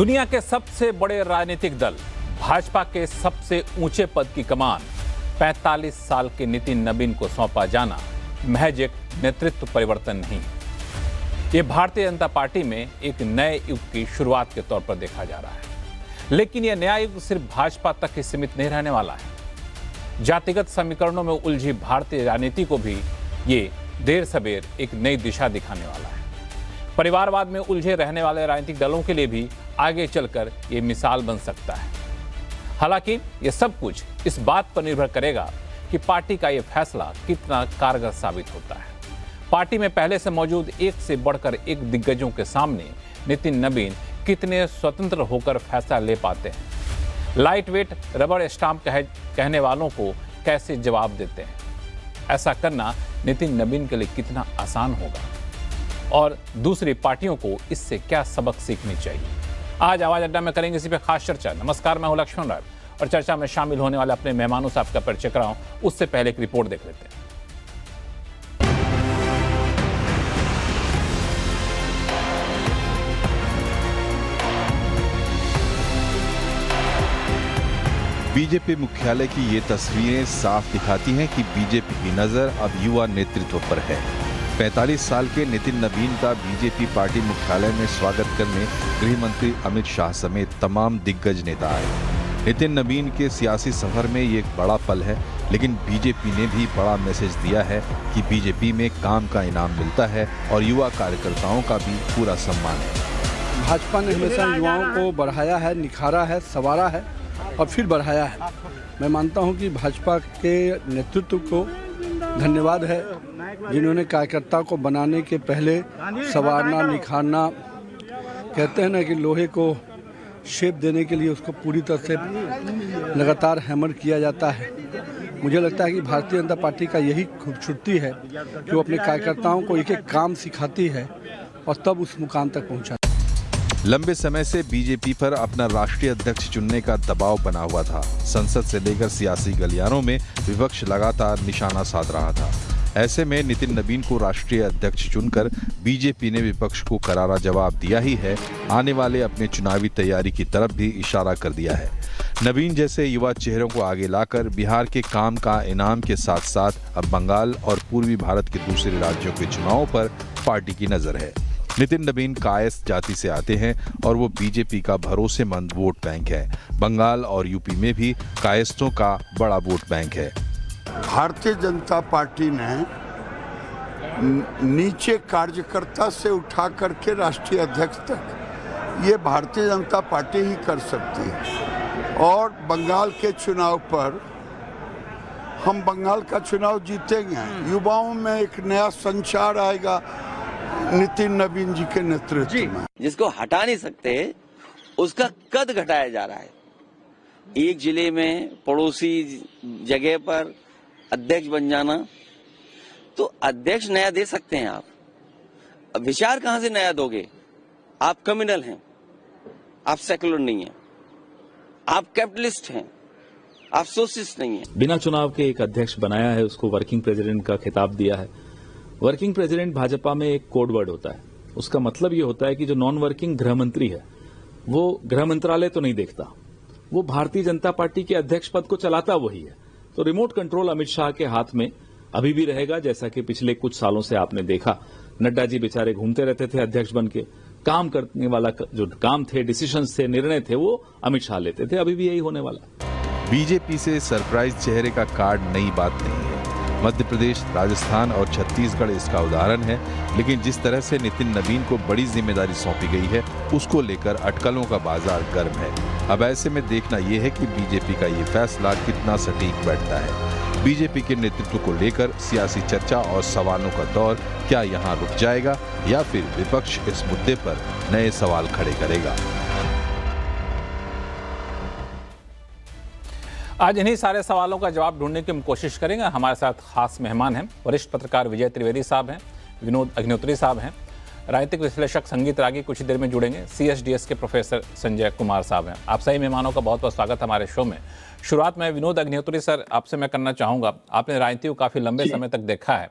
दुनिया के सबसे बड़े राजनीतिक दल भाजपा के सबसे ऊंचे पद की कमान 45 साल के नितिन नबीन को सौंपा जाना महज एक नेतृत्व परिवर्तन नहीं, ये भारतीय जनता पार्टी में एक नए युग की शुरुआत के तौर पर देखा जा रहा है। लेकिन यह नया युग सिर्फ भाजपा तक ही सीमित नहीं रहने वाला है। जातिगत समीकरणों में उलझी भारतीय राजनीति को भी ये देर सबेर एक नई दिशा दिखाने वाला है। परिवारवाद में उलझे रहने वाले राजनीतिक दलों के लिए भी आगे चलकर ये मिसाल बन सकता है। हालांकि ये सब कुछ इस बात पर निर्भर करेगा कि पार्टी का ये फैसला कितना कारगर साबित होता है। पार्टी में पहले से मौजूद एक से बढ़कर एक दिग्गजों के सामने नितिन नबीन कितने स्वतंत्र होकर फैसला ले पाते हैं, लाइट वेट रबड़ स्टाम्प कहने वालों को कैसे जवाब देते हैं। ऐसा करना नितिन नबीन के लिए कितना आसान होगा और दूसरी पार्टियों को इससे क्या सबक सीखनी चाहिए, आज आवाज अड्डा में करेंगे इसी पे खास चर्चा। नमस्कार, मैं हूं लक्ष्मण राय और चर्चा में शामिल होने वाले अपने मेहमानों से आपका परिचय कराऊं उससे पहले एक रिपोर्ट देख लेते हैं। बीजेपी मुख्यालय की ये तस्वीरें साफ दिखाती हैं कि बीजेपी की नजर अब युवा नेतृत्व पर है। 45 साल के नितिन नबीन का बीजेपी पार्टी मुख्यालय में स्वागत करने गृह मंत्री अमित शाह समेत तमाम दिग्गज नेता आए। नितिन नबीन के सियासी सफर में ये एक बड़ा पल है, लेकिन बीजेपी ने भी बड़ा मैसेज दिया है कि बीजेपी में काम का इनाम मिलता है और युवा कार्यकर्ताओं का भी पूरा सम्मान है। भाजपा ने हमेशा युवाओं को बढ़ाया है, निखारा है, संवारा है और फिर बढ़ाया है। मैं मानता हूं कि भाजपा के नेतृत्व को धन्यवाद है, जिन्होंने कार्यकर्ता को बनाने के पहले संवारना, निखारना, कहते हैं ना कि लोहे को शेप देने के लिए उसको पूरी तरह से लगातार हैमर किया जाता है। मुझे लगता है कि भारतीय जनता पार्टी का यही खूबसूरती है कि वो अपने कार्यकर्ताओं को एक एक काम सिखाती है और तब उस मुकाम तक पहुंचा। लंबे समय से बीजेपी पर अपना राष्ट्रीय अध्यक्ष चुनने का दबाव बना हुआ था। संसद से लेकर सियासी गलियारों में विपक्ष लगातार निशाना साध रहा था। ऐसे में नितिन नबीन को राष्ट्रीय अध्यक्ष चुनकर बीजेपी ने विपक्ष को करारा जवाब दिया ही है, आने वाले अपने चुनावी तैयारी की तरफ भी इशारा कर दिया है। नबीन जैसे युवा चेहरों को आगे लाकर बिहार के काम का इनाम के साथ साथ अब बंगाल और पूर्वी भारत के दूसरे राज्यों के चुनावों पर पार्टी की नजर है। नितिन नबीन कायस्थ जाति से आते हैं और वो बीजेपी का भरोसेमंद वोट बैंक है। बंगाल और यूपी में भी कायस्थों का बड़ा वोट बैंक है। भारतीय जनता पार्टी ने नीचे कार्यकर्ता से उठा करके राष्ट्रीय अध्यक्ष तक ये भारतीय जनता पार्टी ही कर सकती है। और बंगाल के चुनाव पर हम बंगाल का चुनाव जीतेंगे। युवाओं में एक नया संचार आएगा नितिन नबीन जी के नेतृत्व में। जिसको हटा नहीं सकते उसका कद घटाया जा रहा है। एक जिले में पड़ोसी जगह पर अध्यक्ष बन जाना, तो अध्यक्ष नया दे सकते हैं आप, अब विचार कहां से नया दोगे? आप कम्युनल हैं, आप सेकुलर नहीं हैं, आप कैपिटलिस्ट हैं, आप सोशलिस्ट नहीं हैं। बिना चुनाव के एक अध्यक्ष बनाया है, उसको वर्किंग प्रेसिडेंट का खिताब दिया है। वर्किंग प्रेसिडेंट भाजपा में एक कोड वर्ड होता है। उसका मतलब ये होता है कि जो नॉन वर्किंग गृह मंत्री है वो गृह मंत्रालय तो नहीं देखता, वो भारतीय जनता पार्टी के अध्यक्ष पद को चलाता वही है। तो रिमोट कंट्रोल अमित शाह के हाथ में अभी भी रहेगा। जैसा कि पिछले कुछ सालों से आपने देखा, नड्डा जी बेचारे घूमते रहते थे अध्यक्ष बन के, काम करने वाला जो काम थे, डिसीजंस थे, निर्णय थे, वो अमित शाह लेते थे। अभी भी यही होने वाला। बीजेपी से सरप्राइज चेहरे का कार्ड नई बात नहीं है। मध्य प्रदेश, राजस्थान और छत्तीसगढ़ इसका उदाहरण है। लेकिन जिस तरह से नितिन नबीन को बड़ी जिम्मेदारी सौंपी गई है, उसको लेकर अटकलों का बाजार गर्म है। अब ऐसे में देखना यह है कि बीजेपी का ये फैसला कितना सटीक बैठता है। बीजेपी के नेतृत्व को लेकर सियासी चर्चा और सवालों का दौर क्या यहाँ रुक जाएगा या फिर विपक्ष इस मुद्दे पर नए सवाल खड़े करेगा? आज इन्हीं सारे सवालों का जवाब ढूंढने की हम कोशिश करेंगे। हमारे साथ खास मेहमान हैं, वरिष्ठ पत्रकार विजय त्रिवेदी साहब हैं, विनोद अग्निहोत्री साहब हैं, राजनीतिक विश्लेषक संगीत रागी कुछ ही देर में जुड़ेंगे, CSDS के प्रोफेसर संजय कुमार साहब हैं। आप सभी मेहमानों का बहुत बहुत स्वागत हमारे शो में। शुरुआत में विनोद अग्निहोत्री सर आपसे मैं करना चाहूँगा, आपने राजनीति को काफ़ी लंबे समय तक देखा है,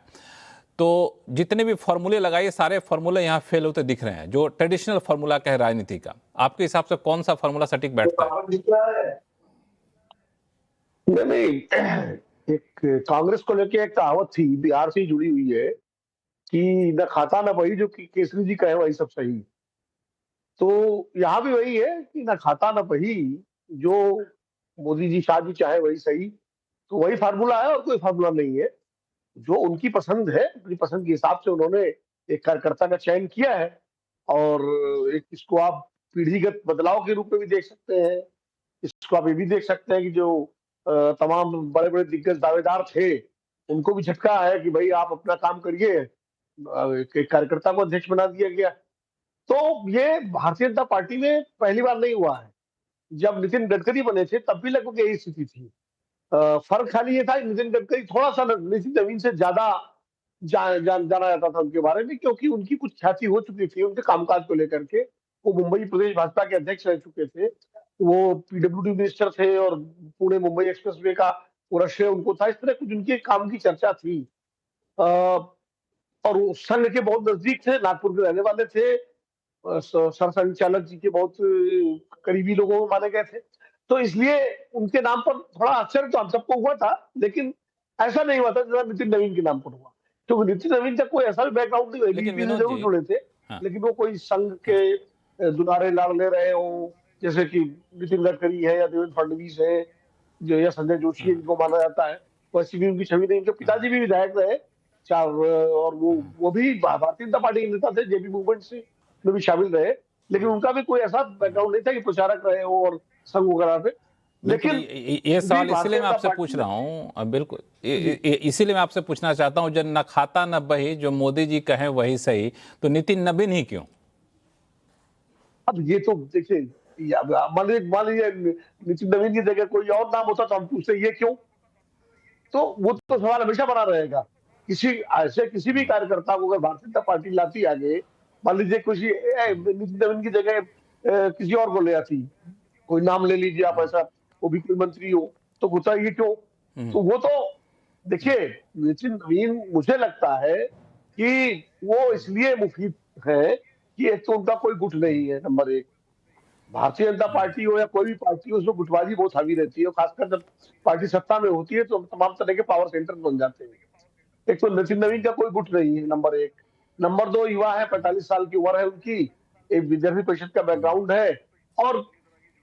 तो जितने भी फॉर्मूले लगाए सारे फॉर्मूले यहाँ फेल होते दिख रहे हैं, जो ट्रेडिशनल फॉर्मूला का है राजनीति का। आपके हिसाब से कौन सा फॉर्मूला सटीक बैठता है? नहीं, एक कांग्रेस को लेके एक कहावत थी, बिहार से ही जुड़ी हुई है कि न खाता न वही, जो केसरी जी कहे वही सब सही। तो यहाँ भी वही है कि न खाता न वही, जो मोदी जी शाह जी चाहे वही सही। तो वही फार्मूला है और कोई फार्मूला नहीं है। जो उनकी पसंद है, अपनी पसंद के हिसाब से उन्होंने एक कार्यकर्ता का चयन किया है। और एक इसको आप पीढ़ीगत बदलाव के रूप में भी देख सकते हैं। इसको आप ये भी देख सकते हैं कि जो तमाम बड़े बड़े दिग्गज दावेदार थे, उनको भी झटका है कि भाई आप अपना काम करिए। एक कार्यकर्ता को अध्यक्ष बना दिया गया। तो ये भारतीय जनता पार्टी में पहली बार नहीं हुआ है। जब नितिन गडकरी बने थे तब भी लगभग यही स्थिति थी। फर्क खाली ये था कि नितिन गडकरी थोड़ा सा नितिन नवीन से ज्यादा जाना जाता था उनके बारे में, क्योंकि उनकी कुछ ख्याति हो चुकी थी उनके कामकाज को लेकर के। वो मुंबई प्रदेश भाजपा के अध्यक्ष रह चुके थे, वो पीडब्ल्यूडी मिनिस्टर थे और पुणे मुंबई एक्सप्रेसवे का पूरा श्रेय उनको था। इस तरह कुछ उनके काम की चर्चा थी। और वो संघ के बहुत नजदीक थे, नागपुर के रहने वाले थे, सरसंघचालक जी के बहुत करीबी लोगों में माने गए थे। तो इसलिए उनके नाम पर थोड़ा आश्चर्य तो हम सबको हुआ था, लेकिन ऐसा नहीं हुआ था जैसा नितिन नवीन के नाम पर हुआ। तो नितिन नवीन का कोई ऐसा भी बैकग्राउंड नहीं, बीजेपी से जरूर जुड़े थे, लेकिन वो कोई संघ के दुलारे लाड़ ले रहे हो, जैसे कि नितिन गडकरी है या देवेंद्र फडणवीस है, जो या संजय जोशी है जिनको माना जाता है, वैसी भी उनकी छवि नहीं। उनके पिताजी भी विधायक रहे चार, और वो भी भारतीय जनता पार्टी के नेता थे, जेपी मूवमेंट से में भी शामिल रहे, लेकिन उनका भी कोई ऐसा बैकग्राउंड नहीं था कि प्रचारक रहे हो और संघ वगैरह पे। लेकिन ये सवाल इसीलिए मैं आपसे पूछ रहा हूँ, बिल्कुल इसीलिए मैं आपसे पूछना चाहता हूँ, जो न खाता न बही, जो मोदी जी कहें वही सही, तो नितिन नवीन ही क्यों? अब ये तो देखिए, मान लीजिए नितिन नवीन की जगह कोई और नाम होता तो हम पूछते ये क्यों। तो वो तो सवाल हमेशा बना रहेगा। किसी भी कार्यकर्ता को अगर भारतीय जनता पार्टी लाती आगे, मान लीजिए नितिन नवीन की जगह किसी और को ले आती, कोई नाम ले लीजिए आप ऐसा, वो भी कोई मंत्री हो, तो होता ये क्यों। तो वो तो देखिए, नितिन नवीन मुझे लगता है कि वो इसलिए मुफीद है कि एक तो उनका कोई गुट नहीं है, नंबर एक। भारतीय जनता पार्टी हो या कोई भी पार्टी हो, उसमें गुटबाजी बहुत हावी रहती है, और खासकर जब पार्टी सत्ता में होती है तो तमाम तरह के पावर सेंटर बन जाते हैं। एक तो नितिन नवीन का कोई गुट नहीं है, नंबर एक। नंबर दो, युवा है, 45 साल की उम्र है उनकी, एक विद्यार्थी परिषद का बैकग्राउंड है, और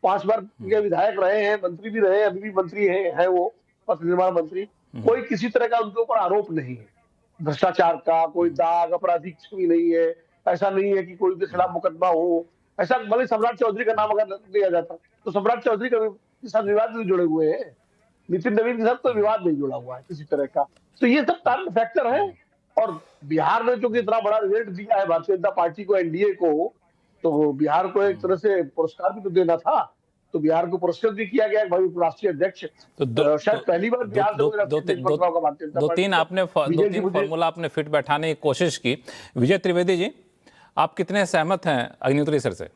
5 बार के विधायक रहे हैं, मंत्री भी रहे, अभी भी मंत्री है वो पथ निर्माण मंत्री। कोई किसी तरह का उनके ऊपर आरोप नहीं है भ्रष्टाचार का, कोई दाग आपराधिक भी नहीं है। ऐसा नहीं है कि कोई के खिलाफ मुकदमा हो। ऐसा भले सम्राट चौधरी का नाम अगर लिया जाता तो सम्राट चौधरी के साथ विवाद भी जुड़े हुए हैं, नितिन नवीन के साथ कोई विवाद नहीं जुड़ा हुआ है किसी तरह का। तो ये सब कारण फैक्टर है। और बिहार में चूंकि इतना बड़ा रिजल्ट दिया है भारतीय जनता पार्टी को, एनडीए को, तो बिहार को एक तरह से पुरस्कार भी तो देना था। तो बिहार को पुरस्कृत भी किया गया भाई राष्ट्रीय अध्यक्ष। तो शायद पहली बार बिहार दो तीन फॉर्मूला आपने फिट बैठाने की कोशिश की। विजय त्रिवेदी जी, आप कितने सहमत हैं अग्निहोत्री सर से?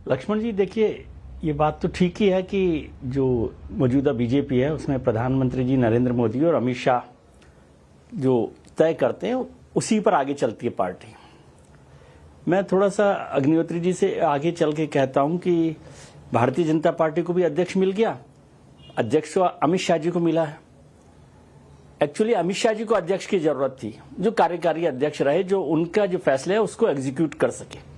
लक्ष्मण जी, देखिए, ये बात तो ठीक ही है कि जो मौजूदा बीजेपी है उसमें प्रधानमंत्री जी नरेंद्र मोदी और अमित शाह जो तय करते हैं उसी पर आगे चलती है पार्टी। मैं थोड़ा सा अग्निहोत्री जी से आगे चल के कहता हूं कि भारतीय जनता पार्टी को भी अध्यक्ष मिल गया, अध्यक्ष अमित शाह जी को मिला है। एक्चुअली अमित शाह जी को अध्यक्ष की जरूरत थी, जो कार्यकारी अध्यक्ष रहे, जो उनका जो फैसले है उसको एग्जीक्यूट कर सके।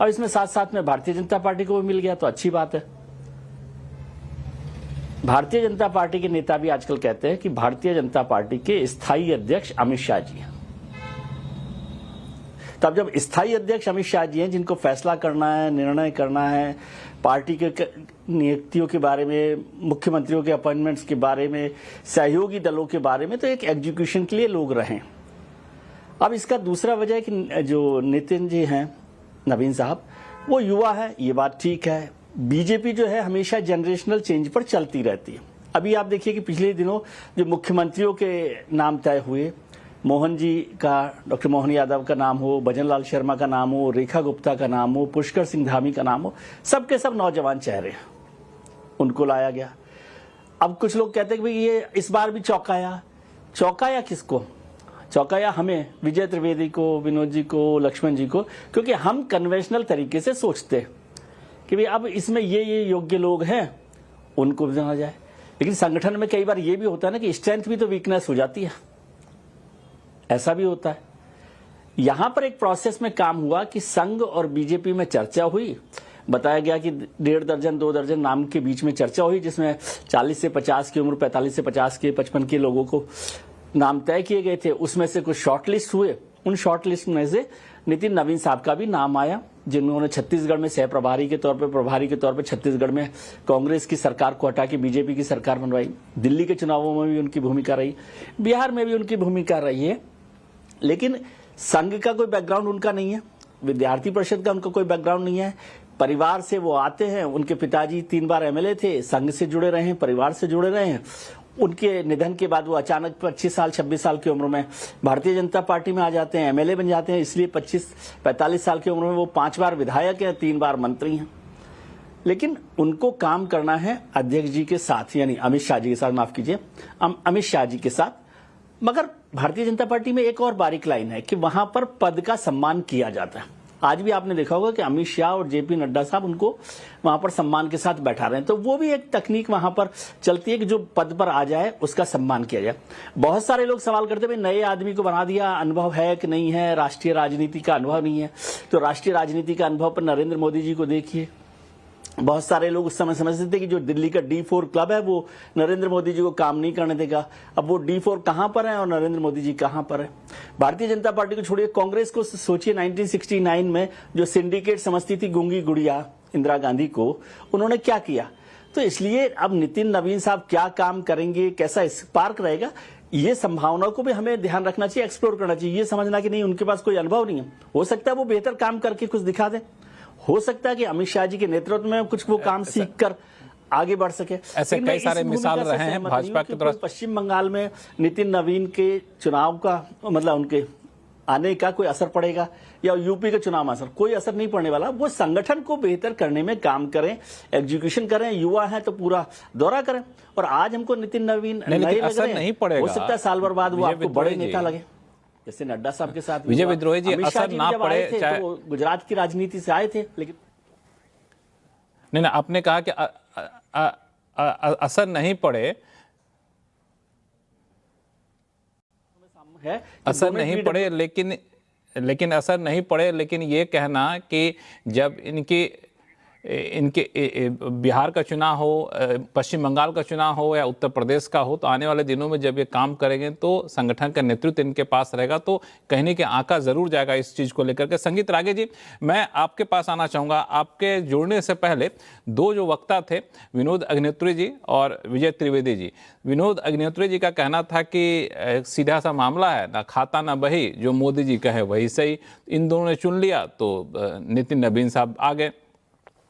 और इसमें साथ साथ में भारतीय जनता पार्टी को भी मिल गया तो अच्छी बात है। भारतीय जनता पार्टी के नेता भी आजकल कहते हैं कि भारतीय जनता पार्टी के स्थायी अध्यक्ष अमित शाह जी हैं। तब जब स्थायी अध्यक्ष अमित शाह जी हैं, जिनको फैसला करना है, निर्णय करना है, पार्टी के नियुक्तियों के बारे में, मुख्यमंत्रियों के अपॉइंटमेंट्स के बारे में, सहयोगी दलों के बारे में, तो एक एग्जीक्यूशन के लिए लोग रहें। अब इसका दूसरा वजह है कि जो नितिन जी हैं, नवीन साहब, वो युवा है, ये बात ठीक है। बीजेपी जो है हमेशा जनरेशनल चेंज पर चलती रहती है। अभी आप देखिए कि पिछले दिनों जो मुख्यमंत्रियों के नाम तय हुए, मोहन जी का, डॉक्टर मोहन यादव का नाम हो, भजनलाल शर्मा का नाम हो, रेखा गुप्ता का नाम हो, पुष्कर सिंह धामी का नाम हो, सबके सब नौजवान चेहरे हैं, उनको लाया गया। अब कुछ लोग कहते हैं कि भाई ये इस बार भी चौंकाया किसको? चौंकाया हमें, विजय त्रिवेदी को, विनोद जी को, लक्ष्मण जी को, क्योंकि हम कन्वेंशनल तरीके से सोचते हैं कि भाई अब इसमें ये योग्य लोग हैं, उनको भी जाना जाए। लेकिन संगठन में कई बार ये भी होता है ना कि स्ट्रेंथ भी तो वीकनेस हो जाती है, ऐसा भी होता है। यहां पर एक प्रोसेस में काम हुआ कि संघ और बीजेपी में चर्चा हुई, बताया गया कि 1.5 दर्जन 2 दर्जन नाम के बीच में चर्चा हुई, जिसमें 40 से 50 की उम्र, 45 से 50 के, 55 के लोगों को नाम तय किए गए थे। उसमें से कुछ शॉर्ट लिस्ट हुए, उन शॉर्ट लिस्ट में से नितिन नवीन साहब का भी नाम आया, जिन्होंने छत्तीसगढ़ में सह प्रभारी के तौर पर छत्तीसगढ़ में कांग्रेस की सरकार को हटा के बीजेपी की सरकार बनवाई। दिल्ली के चुनावों में भी उनकी भूमिका रही, बिहार में भी उनकी भूमिका रही है। लेकिन संघ का कोई बैकग्राउंड उनका नहीं है, विद्यार्थी परिषद का उनका कोई बैकग्राउंड नहीं है। परिवार से वो आते हैं, उनके पिताजी 3 बार एमएलए थे, संघ से जुड़े रहे हैं, परिवार से जुड़े रहे हैं। उनके निधन के बाद वो अचानक 25 साल 26 साल की उम्र में भारतीय जनता पार्टी में आ जाते हैं, एमएलए बन जाते हैं। इसलिए 45 साल की उम्र में वो 5 बार विधायक हैं, 3 बार मंत्री हैं। लेकिन उनको काम करना है अध्यक्ष जी के साथ, यानी अमित शाह जी के साथ, माफ कीजिए, अमित शाह जी के साथ। मगर भारतीय जनता पार्टी में एक और बारीक लाइन है कि वहां पर पद का सम्मान किया जाता है। आज भी आपने देखा होगा कि अमित शाह और जेपी नड्डा साहब उनको वहां पर सम्मान के साथ बैठा रहे हैं। तो वो भी एक तकनीक वहां पर चलती है कि जो पद पर आ जाए उसका सम्मान किया जाए। बहुत सारे लोग सवाल करते हैं, भाई नए आदमी को बना दिया, अनुभव है कि नहीं है, राष्ट्रीय राजनीति का अनुभव नहीं है। तो राष्ट्रीय राजनीति का अनुभव पर नरेंद्र मोदी जी को देखिए। बहुत सारे लोग उस समय समझते थे कि जो दिल्ली का D4 क्लब है वो नरेंद्र मोदी जी को काम नहीं करने देगा। अब वो D4 कहां पर है और नरेंद्र मोदी जी कहां पर है? भारतीय जनता पार्टी को छोड़िए, कांग्रेस को सोचिए, 1969 में जो सिंडिकेट समझती थी गूंगी गुड़िया इंदिरा गांधी को, उन्होंने क्या किया? तो इसलिए अब नितिन नवीन साहब क्या काम करेंगे, कैसा स्पार्क रहेगा, ये संभावनाओं को भी हमें ध्यान रखना चाहिए, एक्सप्लोर करना चाहिए। ये समझना कि नहीं उनके पास कोई अनुभव नहीं है, हो सकता है वो बेहतर काम करके कुछ दिखा दें, हो सकता है कि अमित शाह जी के नेतृत्व में कुछ वो काम सीख कर आगे बढ़ सके। ऐसे कई सारे मिसाल रहे हैं भाजपा की तरफ। पश्चिम बंगाल में नितिन नवीन के चुनाव का मतलब उनके आने का कोई असर पड़ेगा, या यूपी के चुनाव में असर, कोई असर नहीं पड़ने वाला। वो संगठन को बेहतर करने में काम करें, एग्जीक्यूशन करें, युवा है तो पूरा दौरा करें। और आज हमको नितिन नवीन नए लग रहे हैं, हो सकता है साल भर बाद वो आपको बड़े नेता लगे, जैसे नड्डा साहब के साथ विजय विद्रोही जी असर ना पड़े, चाहे तो गुजरात की राजनीति से आए थे, लेकिन नहीं, आपने कहा कि असर नहीं पड़े, है असर नहीं पड़े, लेकिन असर नहीं पड़े, लेकिन ये कहना कि जब इनके बिहार का चुनाव हो, पश्चिम बंगाल का चुनाव हो या उत्तर प्रदेश का हो, तो आने वाले दिनों में जब ये काम करेंगे तो संगठन का नेतृत्व इनके पास रहेगा, तो कहीं न कहीं आंका जरूर जाएगा इस चीज को लेकर के। संगीत रागे जी, मैं आपके पास आना चाहूंगा। आपके जुड़ने से पहले 2 जो वक्ता थे, विनोद अग्निहोत्री जी और विजय त्रिवेदी जी। विनोद अग्निहोत्री जी का कहना था कि सीधा सा मामला है, ना खाता ना बही, जो मोदी जी कहे वही सही। इन दोनों ने चुन लिया तो नितिन नवीन साहब आ गए।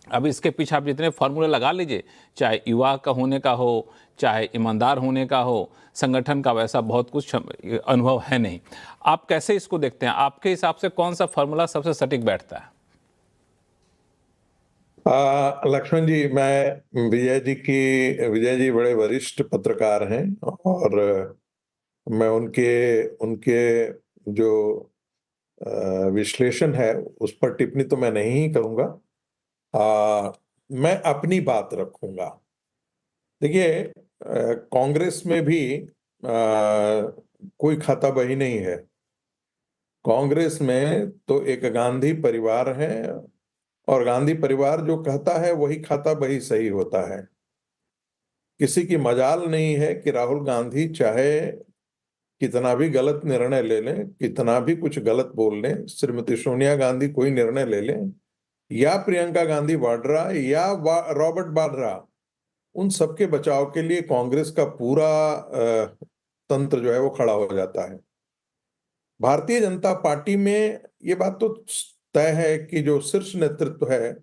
अब इसके पीछे आप जितने फार्मूले लगा लीजिए, चाहे युवा का होने का हो, चाहे ईमानदार होने का हो, संगठन का वैसा बहुत कुछ अनुभव है नहीं। आप कैसे इसको देखते हैं? आपके हिसाब से कौन सा फार्मूला सबसे सटीक बैठता है? लक्ष्मण जी, विजय जी बड़े वरिष्ठ पत्रकार हैं और मैं उनके जो विश्लेषण है उस पर टिप्पणी तो मैं नहीं करूंगा। मैं अपनी बात रखूंगा। देखिए, कांग्रेस में भी कोई खाता बही नहीं है। कांग्रेस में तो एक गांधी परिवार है और गांधी परिवार जो कहता है वही खाता बही सही होता है। किसी की मजाल नहीं है कि राहुल गांधी चाहे कितना भी गलत निर्णय ले लें, कितना भी कुछ गलत बोल लें, श्रीमती सोनिया गांधी कोई निर्णय ले लें, या प्रियंका गांधी वाड्रा या रॉबर्ट वाड्रा, उन सबके बचाव के लिए कांग्रेस का पूरा तंत्र जो है वो खड़ा हो जाता है। भारतीय जनता पार्टी में ये बात तो तय है कि जो शीर्ष नेतृत्व है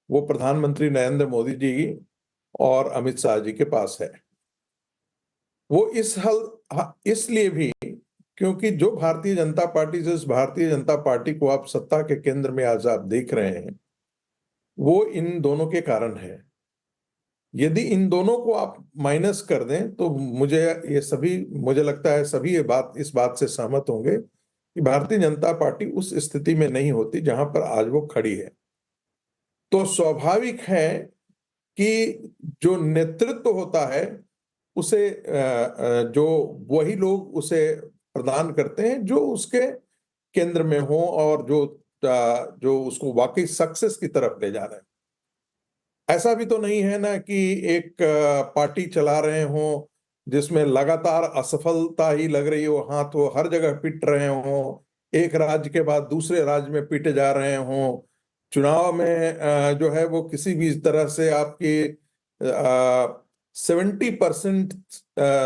वो प्रधानमंत्री नरेंद्र मोदी जी और अमित शाह जी के पास है। वो इसलिए भी क्योंकि जो भारतीय जनता पार्टी, जिस भारतीय जनता पार्टी को आप सत्ता के केंद्र में आज आप देख रहे हैं, वो इन दोनों के कारण है। यदि इन दोनों को आप माइनस कर दें तो मुझे लगता है सभी इस बात से सहमत होंगे कि भारतीय जनता पार्टी उस स्थिति में नहीं होती जहां पर आज वो खड़ी है। तो स्वाभाविक है कि जो नेतृत्व होता है उसे जो वही लोग उसे प्रदान करते हैं जो उसके केंद्र में हो और जो उसको वाकई सक्सेस की तरफ ले जा रहे हैं। ऐसा भी तो नहीं है ना कि एक पार्टी चला रहे हो जिसमें लगातार असफलता ही लग रही हो, हाथ वो हर जगह पिट रहे हो, एक राज्य के बाद दूसरे राज्य में पिटे जा रहे हो, चुनाव में जो है वो किसी भी तरह से आपकी 70%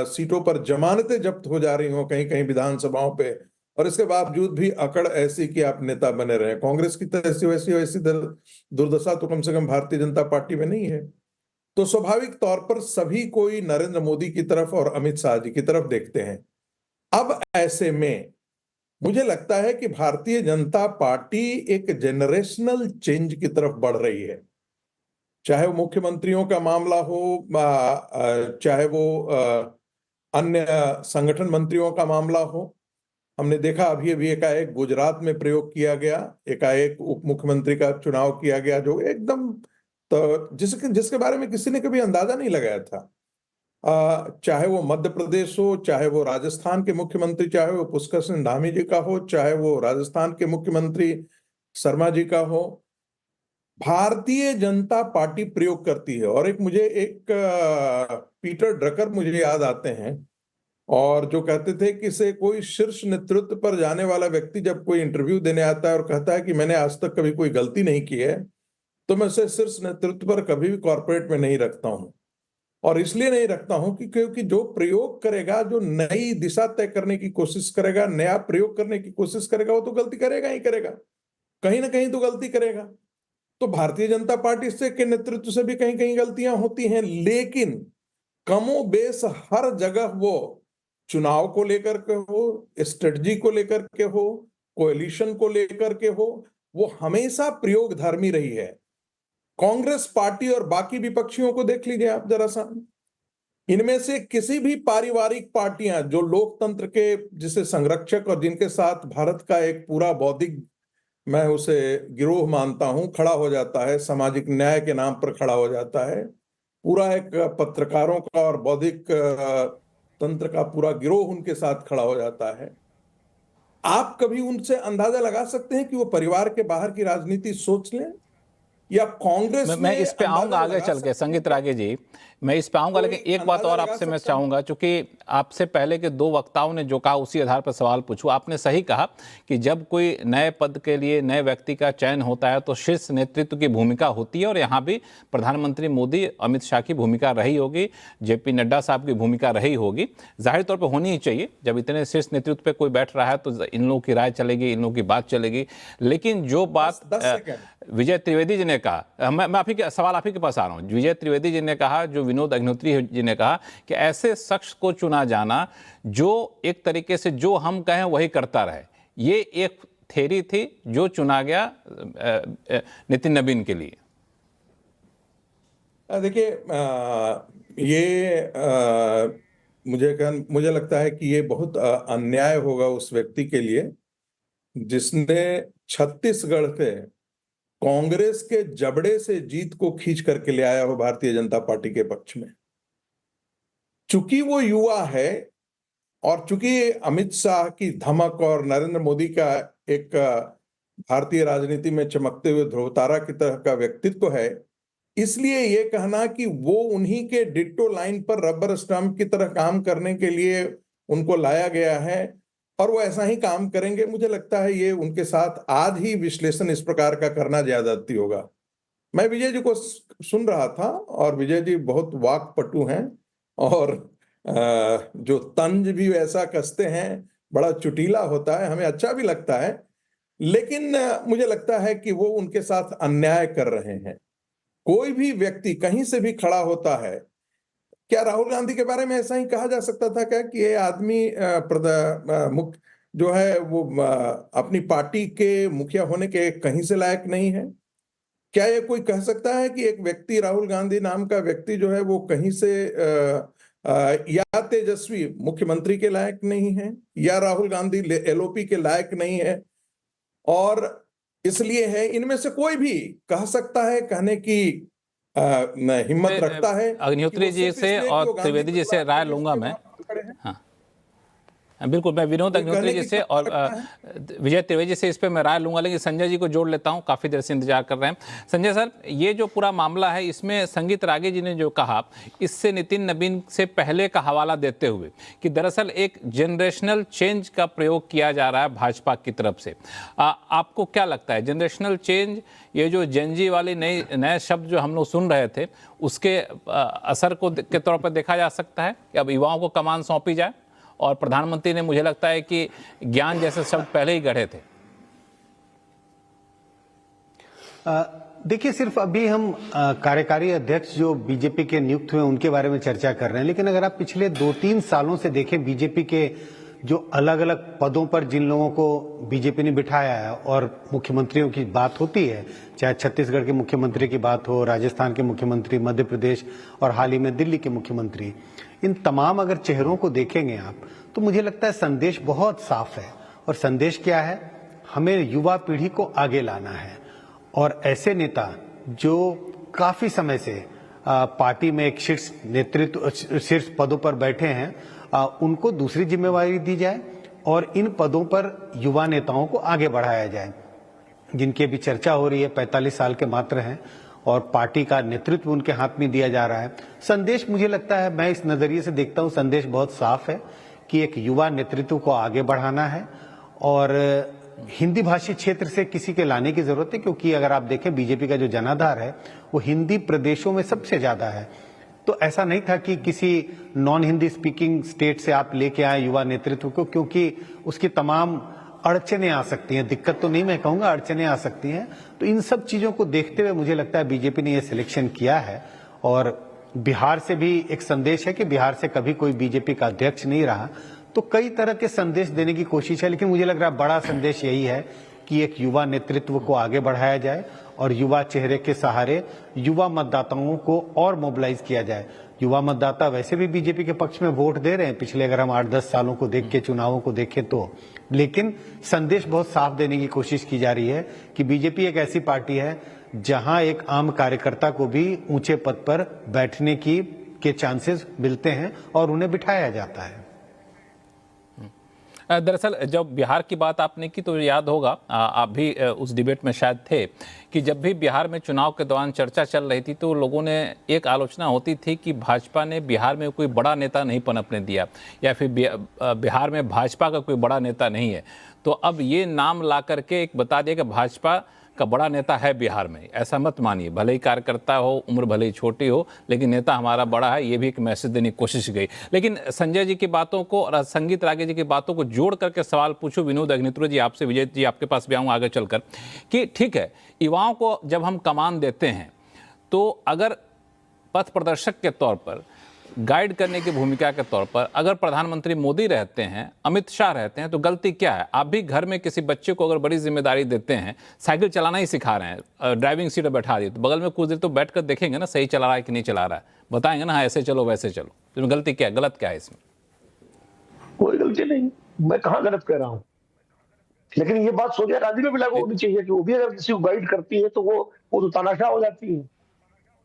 सीटों पर जमानतें जब्त हो जा रही हो कहीं कहीं विधानसभाओं पे, और इसके बावजूद भी अकड़ ऐसी कि आप नेता बने रहे। कांग्रेस की तरह वैसी दुर्दशा तो कम से कम भारतीय जनता पार्टी में नहीं है। तो स्वाभाविक तौर पर सभी कोई नरेंद्र मोदी की तरफ और अमित शाह जी की तरफ देखते हैं। अब ऐसे में मुझे लगता है कि भारतीय जनता पार्टी एक जनरेशनल चेंज की तरफ बढ़ रही है, चाहे वो मुख्यमंत्रियों का मामला हो, चाहे वो अन्य संगठन मंत्रियों का मामला हो। हमने देखा अभी एकाएक गुजरात में प्रयोग किया गया, एकाएक उप मुख्यमंत्री का चुनाव किया गया जो एकदम तो जिसके बारे में किसी ने कभी अंदाजा नहीं लगाया था। चाहे वो मध्य प्रदेश हो, चाहे वो राजस्थान के मुख्यमंत्री, चाहे वो पुष्कर सिंह धामी जी का हो, चाहे वो राजस्थान के मुख्यमंत्री शर्मा जी का हो, भारतीय जनता पार्टी प्रयोग करती है। और मुझे पीटर ड्रकर मुझे याद आते हैं, और जो कहते थे कि से कोई शीर्ष नेतृत्व पर जाने वाला व्यक्ति जब कोई इंटरव्यू देने आता है और कहता है कि मैंने आज तक कभी कोई गलती नहीं की है, तो मैं उसे शीर्ष नेतृत्व पर कभी भी कॉर्पोरेट में नहीं रखता हूं। और इसलिए नहीं रखता हूं कि क्योंकि जो प्रयोग करेगा, जो नई दिशा तय करने की कोशिश करेगा, नया प्रयोग करने की कोशिश करेगा, वो तो गलती करेगा ही करेगा, कहीं ना कहीं तो गलती करेगा। तो भारतीय जनता पार्टी से के नेतृत्व से भी कहीं कहीं गलतियां होती हैं, लेकिन कमोबेश हर जगह वो चुनाव को लेकर के हो, स्ट्रेटजी को लेकर के हो, कोएलिशन को लेकर के हो, वो हमेशा प्रयोगधर्मी रही है। कांग्रेस पार्टी और बाकी विपक्षियों को देख लीजिए आप जरा सा, इनमें से किसी भी पारिवारिक पार्टियां जो लोकतंत्र के जिसे संरक्षक और जिनके साथ भारत का एक पूरा बौद्धिक, मैं उसे गिरोह मानता हूं, खड़ा हो जाता है, सामाजिक न्याय के नाम पर खड़ा हो जाता है, पूरा एक पत्रकारों का और बौद्धिक तंत्र का पूरा गिरोह उनके साथ खड़ा हो जाता है। आप कभी उनसे अंदाजा लगा सकते हैं कि वो परिवार के बाहर की राजनीति सोच लें, या कांग्रेस मैं इस पे आऊंगा आगे चल के, संगीत रागे जी, मैं इस पे आऊंगा, लेकिन एक बात और आपसे मैं चाहूंगा, चूंकि आपसे पहले के दो वक्ताओं ने जो कहा उसी आधार पर सवाल पूछूं। आपने सही कहा कि जब कोई नए पद के लिए नए व्यक्ति का चयन होता है तो शीर्ष नेतृत्व की भूमिका होती है, और यहाँ भी प्रधानमंत्री मोदी, अमित शाह की भूमिका रही होगी, जेपी नड्डा साहब की भूमिका रही होगी, जाहिर तौर पर होनी ही चाहिए। जब इतने शीर्ष नेतृत्व पे कोई बैठ रहा है तो इन लोगों की राय चलेगी, इन लोगों की बात चलेगी। लेकिन जो बात विजय त्रिवेदी जी ने कहा, मैं आप ही के सवाल आप ही के पास आ रहा हूं, विजय त्रिवेदी जी ने कहा, जो विनोद अग्निहोत्री जी ने कहा कि ऐसे शख्स को चुना जाना जो एक तरीके से जो हम कहें वही करता रहे, ये एक थ्योरी थी जो चुना गया नितिन नवीन के लिए। देखिए, ये मुझे लगता है कि ये बहुत अन्याय होगा उस व्यक्ति के लिए जिसने छत्तीसगढ़ से कांग्रेस के जबड़े से जीत को खींच करके ले आया हो भारतीय जनता पार्टी के पक्ष में। चूंकि वो युवा है और चूंकि अमित शाह की धमक और नरेंद्र मोदी का एक भारतीय राजनीति में चमकते हुए ध्रुवतारा की तरह का व्यक्तित्व है, इसलिए ये कहना कि वो उन्हीं के डिट्टो लाइन पर रबर स्टंप की तरह काम करने के लिए उनको लाया गया है और वो ऐसा ही काम करेंगे, मुझे लगता है ये उनके साथ आज ही विश्लेषण इस प्रकार का करना ज्यादती होगा। मैं विजय जी को सुन रहा था और विजय जी बहुत वाक्पटु हैं और जो तंज भी वैसा कसते हैं, बड़ा चुटीला होता है, हमें अच्छा भी लगता है, लेकिन मुझे लगता है कि वो उनके साथ अन्याय कर रहे हैं। कोई भी व्यक्ति कहीं से भी खड़ा होता है, क्या राहुल गांधी के बारे में ऐसा ही कहा जा सकता था क्या कि ये आदमी मुख्य जो है वो अपनी पार्टी के मुखिया होने के कहीं से लायक नहीं है? क्या ये कोई कह सकता है कि एक व्यक्ति, राहुल गांधी नाम का व्यक्ति जो है वो कहीं से या तेजस्वी मुख्यमंत्री के लायक नहीं है, या राहुल गांधी एलओपी के लायक नहीं है, और इसलिए है, इनमें से कोई भी कह सकता है, कहने की हिम्मत रखता है? अग्निहोत्री जी से और त्रिवेदी जी से राय लूंगा मैं। हाँ बिल्कुल, मैं विनोद अग्निहोत्री जी से और विजय त्रिवेदी से इस पे मैं राय लूंगा, लेकिन संजय जी को जोड़ लेता हूं, काफी देर से इंतजार कर रहे हैं। संजय सर, ये जो पूरा मामला है, इसमें संगीत रागे जी ने जो कहा, इससे नितिन नबीन से पहले का हवाला देते हुए कि दरअसल एक जनरेशनल चेंज का प्रयोग किया जा रहा है भाजपा की तरफ से। आपको क्या लगता है, जनरेशनल चेंज, ये जो जेनजी वाली नए शब्द जो हम लोग सुन रहे थे, उसके असर को के तौर पर देखा जा सकता है कि अब युवाओं को कमान सौंपी जाए? और प्रधानमंत्री ने, मुझे लगता है कि ज्ञान जैसे शब्द पहले ही गढ़े थे। देखिए, सिर्फ अभी हम कार्यकारी अध्यक्ष जो बीजेपी के नियुक्त हुए उनके बारे में चर्चा कर रहे हैं, लेकिन अगर आप पिछले 2-3 सालों से देखें, बीजेपी के जो अलग अलग पदों पर जिन लोगों को बीजेपी ने बिठाया है और मुख्यमंत्रियों की बात होती है, चाहे छत्तीसगढ़ के मुख्यमंत्री की बात हो, राजस्थान के मुख्यमंत्री, मध्य प्रदेश और हाल ही में दिल्ली के मुख्यमंत्री, इन तमाम अगर चेहरों को देखेंगे आप, तो मुझे लगता है संदेश बहुत साफ है। और संदेश क्या है? हमें युवा पीढ़ी को आगे लाना है, और ऐसे नेता जो काफी समय से पार्टी में एक शीर्ष पदों पर बैठे हैं, उनको दूसरी जिम्मेवारी दी जाए और इन पदों पर युवा नेताओं को आगे बढ़ाया जाए। जिनकी भी चर्चा हो रही है, 45 साल के मात्र हैं और पार्टी का नेतृत्व उनके हाथ में दिया जा रहा है। संदेश, मुझे लगता है, मैं इस नजरिए से देखता हूं, संदेश बहुत साफ है कि एक युवा नेतृत्व को आगे बढ़ाना है और हिंदी भाषी क्षेत्र से किसी के लाने की जरूरत है, क्योंकि अगर आप देखें बीजेपी का जो जनाधार है वो हिंदी प्रदेशों में सबसे ज्यादा है। तो ऐसा नहीं था कि किसी नॉन हिंदी स्पीकिंग स्टेट से आप लेके आए युवा नेतृत्व को, क्योंकि उसकी तमाम अड़चने आ सकती हैं, दिक्कत तो नहीं मैं कहूंगा, अड़चने आ सकती हैं। तो इन सब चीजों को देखते हुए मुझे लगता है बीजेपी ने यह सिलेक्शन किया है। और बिहार से भी एक संदेश है कि बिहार से कभी कोई बीजेपी का अध्यक्ष नहीं रहा, तो कई तरह के संदेश देने की कोशिश है, लेकिन मुझे लग रहा है बड़ा संदेश यही है कि एक युवा नेतृत्व को आगे बढ़ाया जाए और युवा चेहरे के सहारे युवा मतदाताओं को और मोबिलाइज किया जाए। युवा मतदाता वैसे भी बीजेपी के पक्ष में वोट दे रहे हैं, पिछले अगर हम 8-10 सालों को देख के, चुनावों को देखें तो, लेकिन संदेश बहुत साफ देने की कोशिश की जा रही है कि बीजेपी एक ऐसी पार्टी है जहां एक आम कार्यकर्ता को भी ऊंचे पद पर बैठने के चांसेस मिलते हैं और उन्हें बिठाया जाता है। दरअसल जब बिहार की बात आपने की तो याद होगा, आप भी उस डिबेट में शायद थे, कि जब भी बिहार में चुनाव के दौरान चर्चा चल रही थी तो लोगों ने एक आलोचना होती थी कि भाजपा ने बिहार में कोई बड़ा नेता नहीं पनपने दिया, या फिर बिहार में भाजपा का कोई बड़ा नेता नहीं है। तो अब ये नाम ला करके एक बता दिया कि भाजपा का बड़ा नेता है बिहार में। ऐसा मत मानिए, भले ही कार्यकर्ता हो, उम्र भले ही छोटी हो, लेकिन नेता हमारा बड़ा है, ये भी एक मैसेज देने की कोशिश गई। लेकिन संजय जी की बातों को और संगीत रागे जी की बातों को जोड़ करके सवाल पूछूं विनोद अग्निहोत्री जी आपसे, विजय जी आपके पास भी आऊँगा आगे चलकर, कि ठीक है, युवाओं को जब हम कमान देते हैं तो अगर पथ प्रदर्शक के तौर पर, गाइड करने की भूमिका के तौर पर अगर प्रधानमंत्री मोदी रहते हैं, अमित शाह रहते हैं, तो गलती क्या है? आप भी घर में किसी बच्चे को अगर बड़ी जिम्मेदारी देते हैं, साइकिल चलाना ही सिखा रहे हैं, ड्राइविंग सीट पर बैठा दिए, तो बगल में कुछ देर तो बैठ कर देखेंगे ना सही चला रहा है कि नहीं चला रहा है, बताएंगे ना हाँ ऐसे चलो वैसे चलो। तो गलती क्या है, गलत क्या है इसमें? कोई गलती नहीं, मैं कहाँ गलत कह रहा हूँ, लेकिन ये बात सोनिया गांधी में भी लागू होनी चाहिए कि वो भी अगर किसी को गाइड करती है तो वो तो तानाशाह हो जाती है।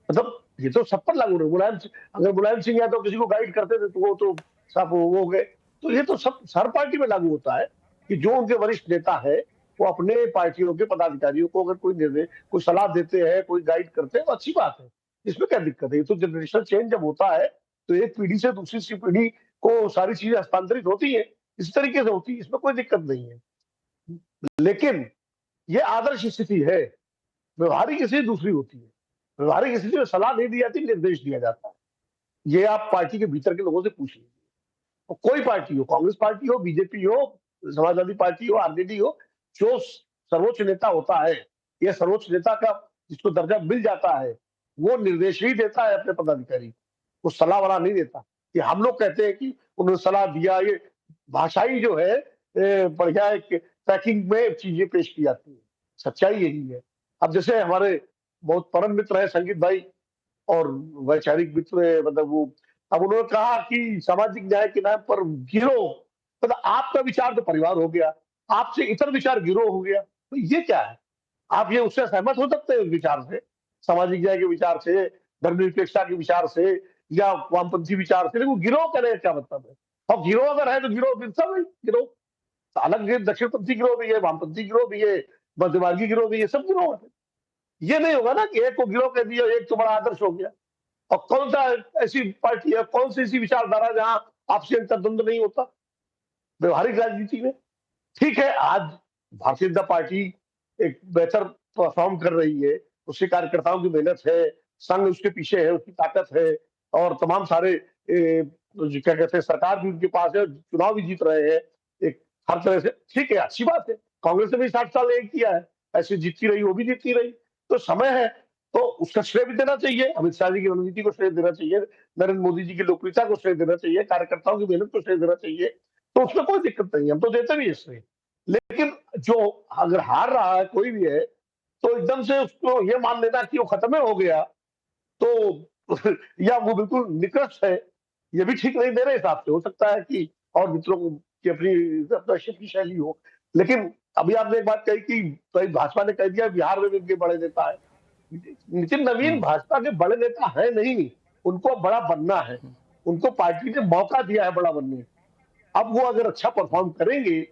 मतलब ये तो सब पर लागू है। अगर मुलायम सिंह यादव किसी को गाइड करते थे तो वो तो साफ वो हो गए। तो ये तो सब हर पार्टी में लागू होता है कि जो उनके वरिष्ठ नेता है वो अपने पार्टियों के पदाधिकारियों को अगर कोई निर्देश, कोई सलाह देते हैं, कोई गाइड करते हैं, तो अच्छी बात है, इसमें क्या दिक्कत है? ये तो जनरेशनल चेंज जब होता है तो एक पीढ़ी से दूसरी पीढ़ी को सारी चीजें हस्तांतरित होती है, इस तरीके से होती है, इसमें कोई दिक्कत नहीं है। लेकिन ये आदर्श स्थिति है, व्यवहारिक स्थिति दूसरी होती है। व्यवहारिक स्थिति में सलाह नहीं दी जाती, निर्देश दिया जाता है। ये आप पार्टी के भीतर के लोगों से पूछ लीजिए, तो कोई पार्टी हो, कांग्रेस पार्टी हो, बीजेपी हो, समाजवादी पार्टी हो, आरजेडी हो, जो सर्वोच्च नेता होता है, यह सर्वोच्च नेता का जिसको दर्जा मिल जाता है, वो निर्देश ही देता है अपने पदाधिकारी को, सलाह वाला नहीं देता। कि हम लोग कहते हैं कि उन्होंने सलाह दिया, ये भाषाई जो है बढ़िया एक पैकिंग में चीजें पेश की जाती है, सच्चाई यही है। अब जैसे हमारे बहुत परम मित्र है संगीत भाई, और वैचारिक मित्र है, मतलब वो, अब उन्होंने कहा कि सामाजिक न्याय के नाम पर गिरोह, मतलब आपका विचार तो परिवार हो गया, आपसे इतर विचार गिरोह हो गया, तो ये क्या है? आप ये उससे सहमत हो सकते हैं उस विचार से, सामाजिक न्याय के विचार से, धर्मनिरपेक्षता के विचार से, या वामपंथी विचार से, लेकिन गिरोह करने का क्या मतलब है? और गिरोह अगर है तो गिरोह फिर सब है गिरोह, अलग दक्षिणपंथी गिरोह भी है, वामपंथी गिरोह भी है, मध्यमार्गी गिरोह भी है, सब गिरोह है। ये नहीं होगा ना कि एक को गिरोह कह दिया, एक तो बड़ा आदर्श हो गया। और कौन सा ऐसी पार्टी है, कौन सी ऐसी विचारधारा जहां आपसी अंतर्द्वंद नहीं होता व्यवहारिक राजनीति में? ठीक है, आज भारतीय जनता पार्टी एक बेहतर परफॉर्म कर रही है, उसके कार्यकर्ताओं की मेहनत है, संघ उसके पीछे है, उसकी ताकत है, और तमाम सारे जो क्या कहते हैं सरकार भी उनके पास है, चुनाव भी जीत रहे हैं, एक हर तरह से ठीक है, अच्छी बात है। कांग्रेस ने भी 60 साल एक किया है, ऐसे जीतती रही, वो भी जीतती रही, तो समय है, तो उसका श्रेय भी देना चाहिए, अमित शाह जी की रणनीति को श्रेय देना चाहिए, नरेंद्र मोदी जी की लोकप्रियता को श्रेय देना चाहिए, कार्यकर्ताओं की मेहनत को श्रेय देना चाहिए, तो उसमें कोई दिक्कत नहीं है, हम तो देते भी है श्रेय। लेकिन जो अगर हार रहा है कोई भी है, तो एकदम से उसको ये मान लेना कि वो खत्म हो गया, तो या वो बिल्कुल निकृष्ट है, ये भी ठीक नहीं। मेरे हिसाब से हो सकता है कि और मित्रों की अपनी शैली हो, लेकिन अभी आपने एक बात कही कि तो भाजपा ने कह दिया बिहार में भी उनके बड़े नेता है। नितिन नवीन भाजपा के बड़े नेता है नहीं, उनको बड़ा बनना है, उनको पार्टी ने मौका दिया है बड़ा बनने। अब वो अगर अच्छा परफॉर्म करेंगे,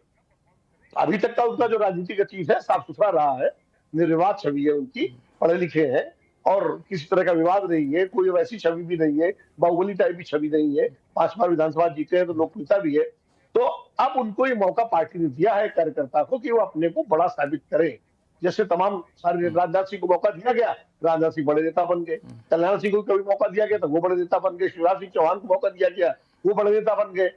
अभी तक का उनका जो राजनीतिक चीज है साफ सुथरा रहा है, निर्विवाद छवि है उनकी, पढ़े लिखे हैं, और किसी तरह का विवाद नहीं है, कोई वैसी छवि भी नहीं है, बाहुबली टाइप की छवि नहीं है, 5 बार विधानसभा जीते हैं तो लोकप्रियता भी है। तो अब उनको ये मौका पार्टी ने दिया है कार्यकर्ता को कि वो अपने को बड़ा साबित करें, जैसे तमाम सारे राजनाथ सिंह को मौका दिया गया, राजनाथ सिंह बड़े नेता बन गए, कल्याण सिंह को कभी मौका दिया गया तो वो बड़े नेता बन गए, शिवराज सिंह चौहान को मौका दिया गया, वो बड़े नेता बन गए।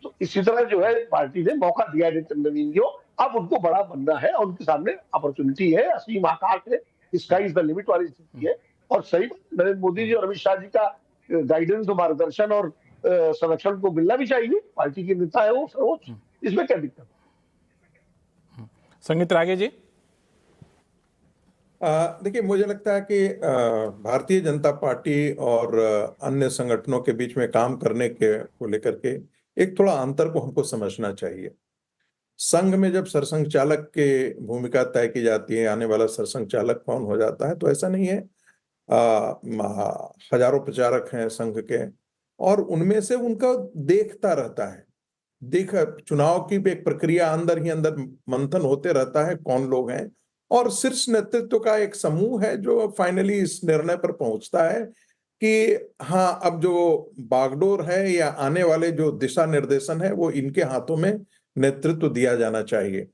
तो इसी तरह जो है पार्टी ने मौका दिया है नितिन नवीन को, अब उनको बड़ा बनना है, और उनके सामने अपॉर्चुनिटी है, असीम आकाश है, स्काई इज द लिमिट वाली स्थिति है। और सही नरेंद्र मोदी जी और अमित शाह जी का गाइडेंस और मार्गदर्शन और संरक्षण को मिलना भी चाहिए, पार्टी के नेता है वो सर्वोच्च, इसमें क्या दिक्कत? संगीत रागे जी। देखिए, मुझे लगता है कि भारतीय जनता पार्टी और अन्य संगठनों के बीच में काम करने के को लेकर के एक थोड़ा अंतर को हमको समझना चाहिए। संघ में जब सरसंघ चालक की भूमिका तय की जाती है, आने वाला सरसंघ चालक कौन हो जाता है, तो ऐसा नहीं है। हजारों प्रचारक हैं संघ के, और उनमें से उनका देखता रहता है, चुनाव की एक प्रक्रिया अंदर ही अंदर मंथन होते रहता है, कौन लोग हैं, और शीर्ष नेतृत्व का एक समूह है जो फाइनली इस निर्णय पर पहुंचता है कि हाँ, अब जो बागडोर है या आने वाले जो दिशा निर्देशन है वो इनके हाथों में नेतृत्व दिया जाना चाहिए।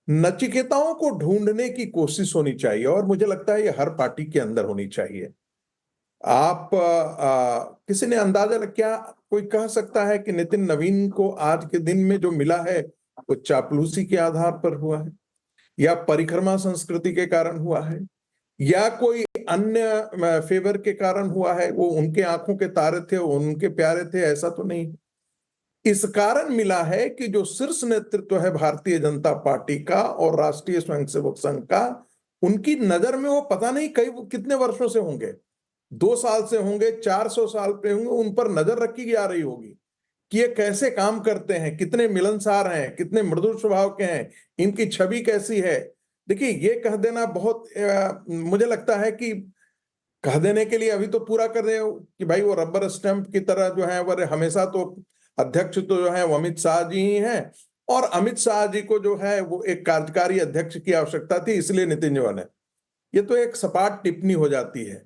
नचिकेताओं को ढूंढने की कोशिश होनी चाहिए, और मुझे लगता है ये हर पार्टी के अंदर होनी चाहिए। आप किसी ने अंदाजा क्या कोई कह सकता है कि नितिन नवीन को आज के दिन में जो मिला है वो चापलूसी के आधार पर हुआ है, या परिक्रमा संस्कृति के कारण हुआ है, या कोई अन्य फेवर के कारण हुआ है? वो उनके आंखों के तारे थे, उनके प्यारे थे, ऐसा तो नहीं। इस कारण मिला है कि जो शीर्ष नेतृत्व है भारतीय जनता पार्टी का और राष्ट्रीय स्वयंसेवक संघ का, उनकी नजर में वो पता नहीं कितने वर्षों से होंगे, 2 साल से होंगे, 400 साल पे होंगे, उन पर नजर रखी जा रही होगी कि ये कैसे काम करते हैं, कितने मिलनसार हैं, कितने मृदुल स्वभाव के हैं, इनकी छवि कैसी है। देखिए, ये कह देना बहुत मुझे लगता है कि कह देने के लिए अभी तो पूरा कर रहे हो कि भाई वो रबर स्टैंप की तरह जो है वो हमेशा तो अध्यक्ष तो जो है वो अमित शाह जी ही हैं, और अमित शाह जी को जो है वो एक कार्यकारी अध्यक्ष की आवश्यकता थी, इसलिए नितिन जी ने, ये तो एक सपाट टिप्पणी हो जाती है।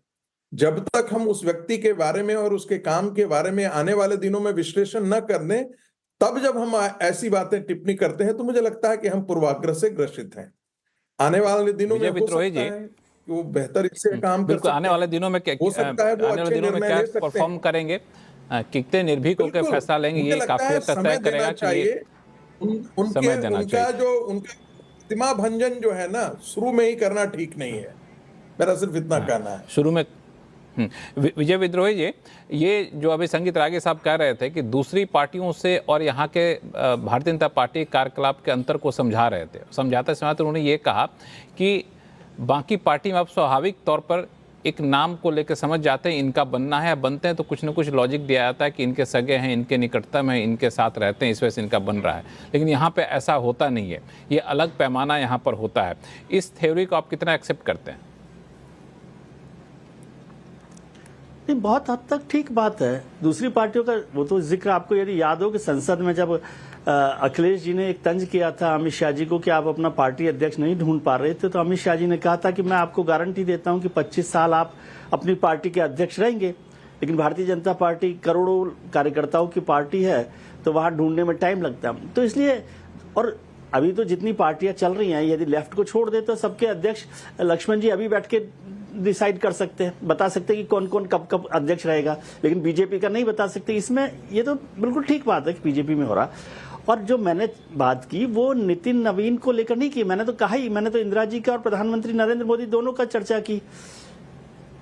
जब तक हम उस व्यक्ति के बारे में और उसके काम के बारे में आने वाले दिनों में विश्लेषण न कर लें, तब जब हम ऐसी बातें टिप्पणी करते हैं तो मुझे लगता है कि हम पूर्वाग्रह से ग्रसित हैं। आने वाले दिनों में हो सकता है कि वो बेहतर इससे काम कर सकते हैं। आने वाले दिनों में क्या हो सकता है, आने वाले दिनों में क्या परफॉर्म करेंगे, कितने निर्भीक होकर फैसला लेंगे, ये काफी हद तक तय करेगा। चाहिए उनका जो उनका प्रतिमा भंजन जो है ना, शुरू में ही करना ठीक नहीं है, मेरा सिर्फ इतना कहना है। शुरू में विजय विद्रोही जी, ये जो अभी संगीत रागे साहब कह रहे थे कि दूसरी पार्टियों से और यहाँ के भारतीय जनता पार्टी कार्यकलाप के अंतर को समझाते समझाते उन्होंने ये कहा कि बाकी पार्टी में आप स्वाभाविक तौर पर एक नाम को लेकर समझ जाते हैं इनका बनना है, बनते हैं तो कुछ न कुछ लॉजिक दिया जाता है कि इनके सगे हैं, इनके निकटतम हैं, इनके साथ रहते हैं, इस वजह से इनका बन रहा है। लेकिन यहाँ पे ऐसा होता नहीं है, ये अलग पैमाना यहाँ पर होता है। इस थ्योरी को आप कितना एक्सेप्ट करते हैं? नहीं, बहुत हद तक ठीक बात है। दूसरी पार्टियों का वो तो जिक्र आपको यदि याद हो कि संसद में जब अखिलेश जी ने एक तंज किया था अमित शाह जी को कि आप अपना पार्टी अध्यक्ष नहीं ढूंढ पा रहे थे, तो अमित शाह जी ने कहा था कि मैं आपको गारंटी देता हूं कि 25 साल आप अपनी पार्टी के अध्यक्ष रहेंगे। लेकिन भारतीय जनता पार्टी करोड़ों कार्यकर्ताओं की पार्टी है, तो वहां ढूंढने में टाइम लगता है। तो इसलिए, और अभी तो जितनी पार्टियां चल रही हैं, यदि लेफ्ट को छोड़ दे तो सबके अध्यक्ष लक्ष्मण जी अभी बैठ के डिसाइड कर सकते हैं, बता सकते हैं कि कौन कौन कब कब अध्यक्ष रहेगा, लेकिन बीजेपी का नहीं बता सकते। इसमें ये तो बिल्कुल ठीक बात है कि बीजेपी में हो रहा। और जो मैंने बात की वो नितिन नवीन को लेकर नहीं की, मैंने तो कहा ही, मैंने तो इंदिरा जी का और प्रधानमंत्री नरेंद्र मोदी दोनों का चर्चा की।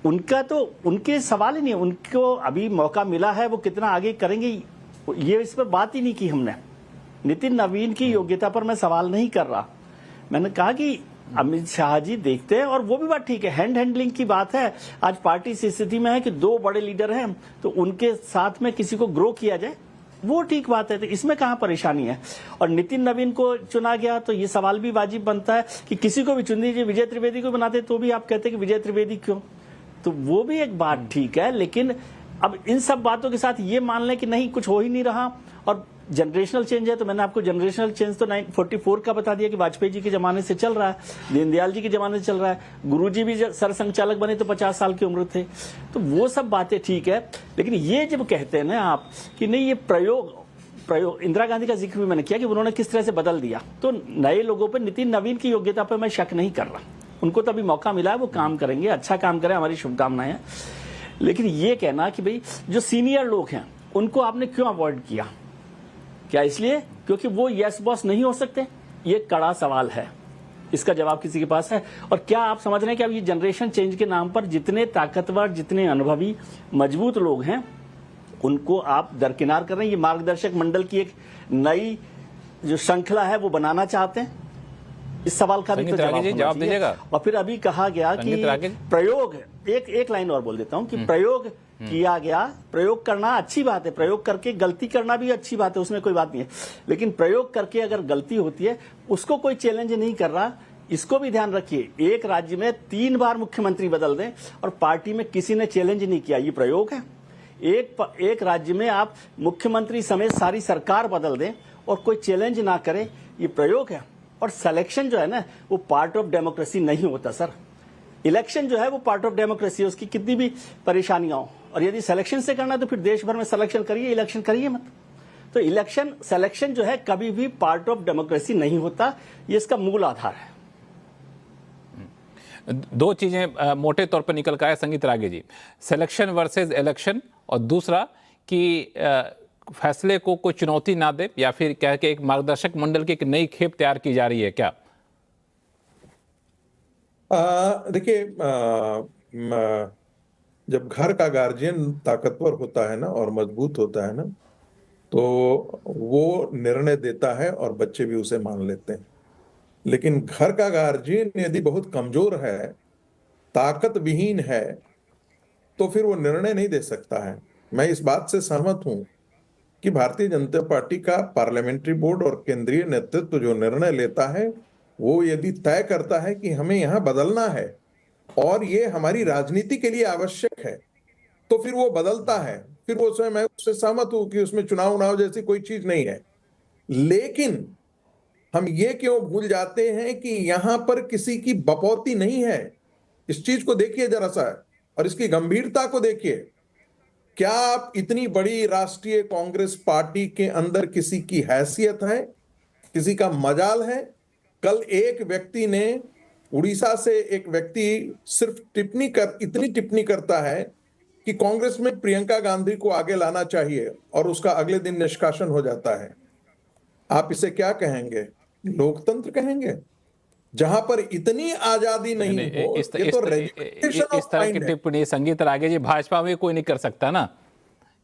उनका तो उनके सवाल ही नहीं, उनको अभी मौका मिला है, वो कितना आगे करेंगे ये इस पर बात ही नहीं की हमने। नितिन नवीन की योग्यता पर मैं सवाल नहीं कर रहा। मैंने कहा कि अमित शाह जी देखते हैं, और वो भी बात ठीक है, हैंड हैंडलिंग की बात है। आज पार्टी इस स्थिति में है कि 2 बड़े लीडर हैं, तो उनके साथ में किसी को ग्रो किया जाए, वो ठीक बात है। तो इसमें कहां परेशानी है। और नितिन नवीन को चुना गया तो ये सवाल भी वाजिब बनता है कि किसी को भी चुन दीजिए, विजय त्रिवेदी को बनाते तो भी आप कहते कि विजय त्रिवेदी क्यों, तो वो भी एक बात ठीक है। लेकिन अब इन सब बातों के साथ ये मान लें कि नहीं कुछ हो ही नहीं रहा और जनरेशनल चेंज है, तो मैंने आपको जनरेशनल चेंज तो 1944 का बता दिया कि वाजपेयी जी के जमाने से चल रहा है, दीनदयाल जी के जमाने से चल रहा है, गुरुजी भी सरसंघचालक बने तो 50 साल की उम्र थे। तो वो सब बातें ठीक है। लेकिन ये जब कहते हैं ना आप कि नहीं ये प्रयोग इंदिरा गांधी का जिक्र भी मैंने किया कि उन्होंने किस तरह से बदल दिया, तो नए लोगों पर नितिन नवीन की योग्यता पर मैं शक नहीं कर रहा। उनको तो अभी मौका मिला है, वो काम करेंगे, अच्छा काम करें, हमारी शुभकामनाएं हैं। लेकिन ये कहना कि भाई जो सीनियर लोग हैं उनको आपने क्यों अवॉइड किया, क्या इसलिए क्योंकि वो यस बॉस नहीं हो सकते? ये कड़ा सवाल है, इसका जवाब किसी के पास है? और क्या आप समझ रहे हैं कि अब ये जनरेशन चेंज के नाम पर जितने ताकतवर, जितने अनुभवी, मजबूत लोग हैं उनको आप दरकिनार कर रहे हैं? ये मार्गदर्शक मंडल की एक नई जो श्रृंखला है वो बनाना चाहते हैं? इस सवाल का भी तो जवाब दीजिएगा। और फिर अभी कहा गया कि प्रयोग, एक लाइन और बोल देता हूं कि प्रयोग किया गया, प्रयोग करना अच्छी बात है, प्रयोग करके गलती करना भी अच्छी बात है, उसमें कोई बात नहीं है। लेकिन प्रयोग करके अगर गलती होती है उसको कोई चैलेंज नहीं कर रहा। इसको भी ध्यान रखिए, एक राज्य में 3 बार मुख्यमंत्री बदल दें और पार्टी में किसी ने चैलेंज नहीं किया, ये प्रयोग है। एक राज्य में आप मुख्यमंत्री समेत सारी सरकार बदल दें और कोई चैलेंज ना करे, ये प्रयोग है। और सिलेक्शन जो है ना वो पार्ट ऑफ डेमोक्रेसी नहीं होता सर। इलेक्शन जो है वो पार्ट ऑफ डेमोक्रेसी है, उसकी कितनी भी परेशानियां हो। और यदि सिलेक्शन से करना है तो फिर देश भर में सिलेक्शन करिए, इलेक्शन करिए मत। तो इलेक्शन सिलेक्शन जो है कभी भी पार्ट ऑफ डेमोक्रेसी नहीं होता, ये इसका मूल आधार है। 2 चीजें मोटे तौर पर निकल कर आए संगीत रागे जी, सिलेक्शन वर्सेस इलेक्शन, और दूसरा कि फैसले को कोई चुनौती ना दे, या फिर कह के एक मार्गदर्शक मंडल की एक नई खेप तैयार की जा रही है क्या? देखिए, जब घर का गार्जियन ताकतवर होता है ना और मजबूत होता है ना, तो वो निर्णय देता है और बच्चे भी उसे मान लेते हैं। लेकिन घर का गार्जियन यदि बहुत कमजोर है, ताकत विहीन है, तो फिर वो निर्णय नहीं दे सकता है। मैं इस बात से सहमत हूं कि भारतीय जनता पार्टी का पार्लियामेंट्री बोर्ड और केंद्रीय नेतृत्व जो निर्णय लेता है वो यदि तय करता है कि हमें यहां बदलना है और ये हमारी राजनीति के लिए आवश्यक है, तो फिर वो बदलता है। फिर वो उसमें मैं उससे सहमत हूं कि उसमें चुनाव जैसी कोई चीज नहीं है। लेकिन हम ये क्यों भूल जाते हैं कि यहां पर किसी की बपौती नहीं है। इस चीज को देखिए जरा सा, और इसकी गंभीरता को देखिए। क्या आप इतनी बड़ी राष्ट्रीय कांग्रेस पार्टी के अंदर किसी की हैसियत है, किसी का मजाल है? कल एक व्यक्ति ने, उड़ीसा से एक व्यक्ति सिर्फ इतनी टिप्पणी करता है कि कांग्रेस में प्रियंका गांधी को आगे लाना चाहिए और उसका अगले दिन निष्कासन हो जाता है। आप इसे क्या कहेंगे? लोकतंत्र कहेंगे? जहां पर इतनी आजादी नहीं हो, इस तरह की टिप्पणी संगीत रागे जी भाजपा में कोई नहीं कर सकता ना,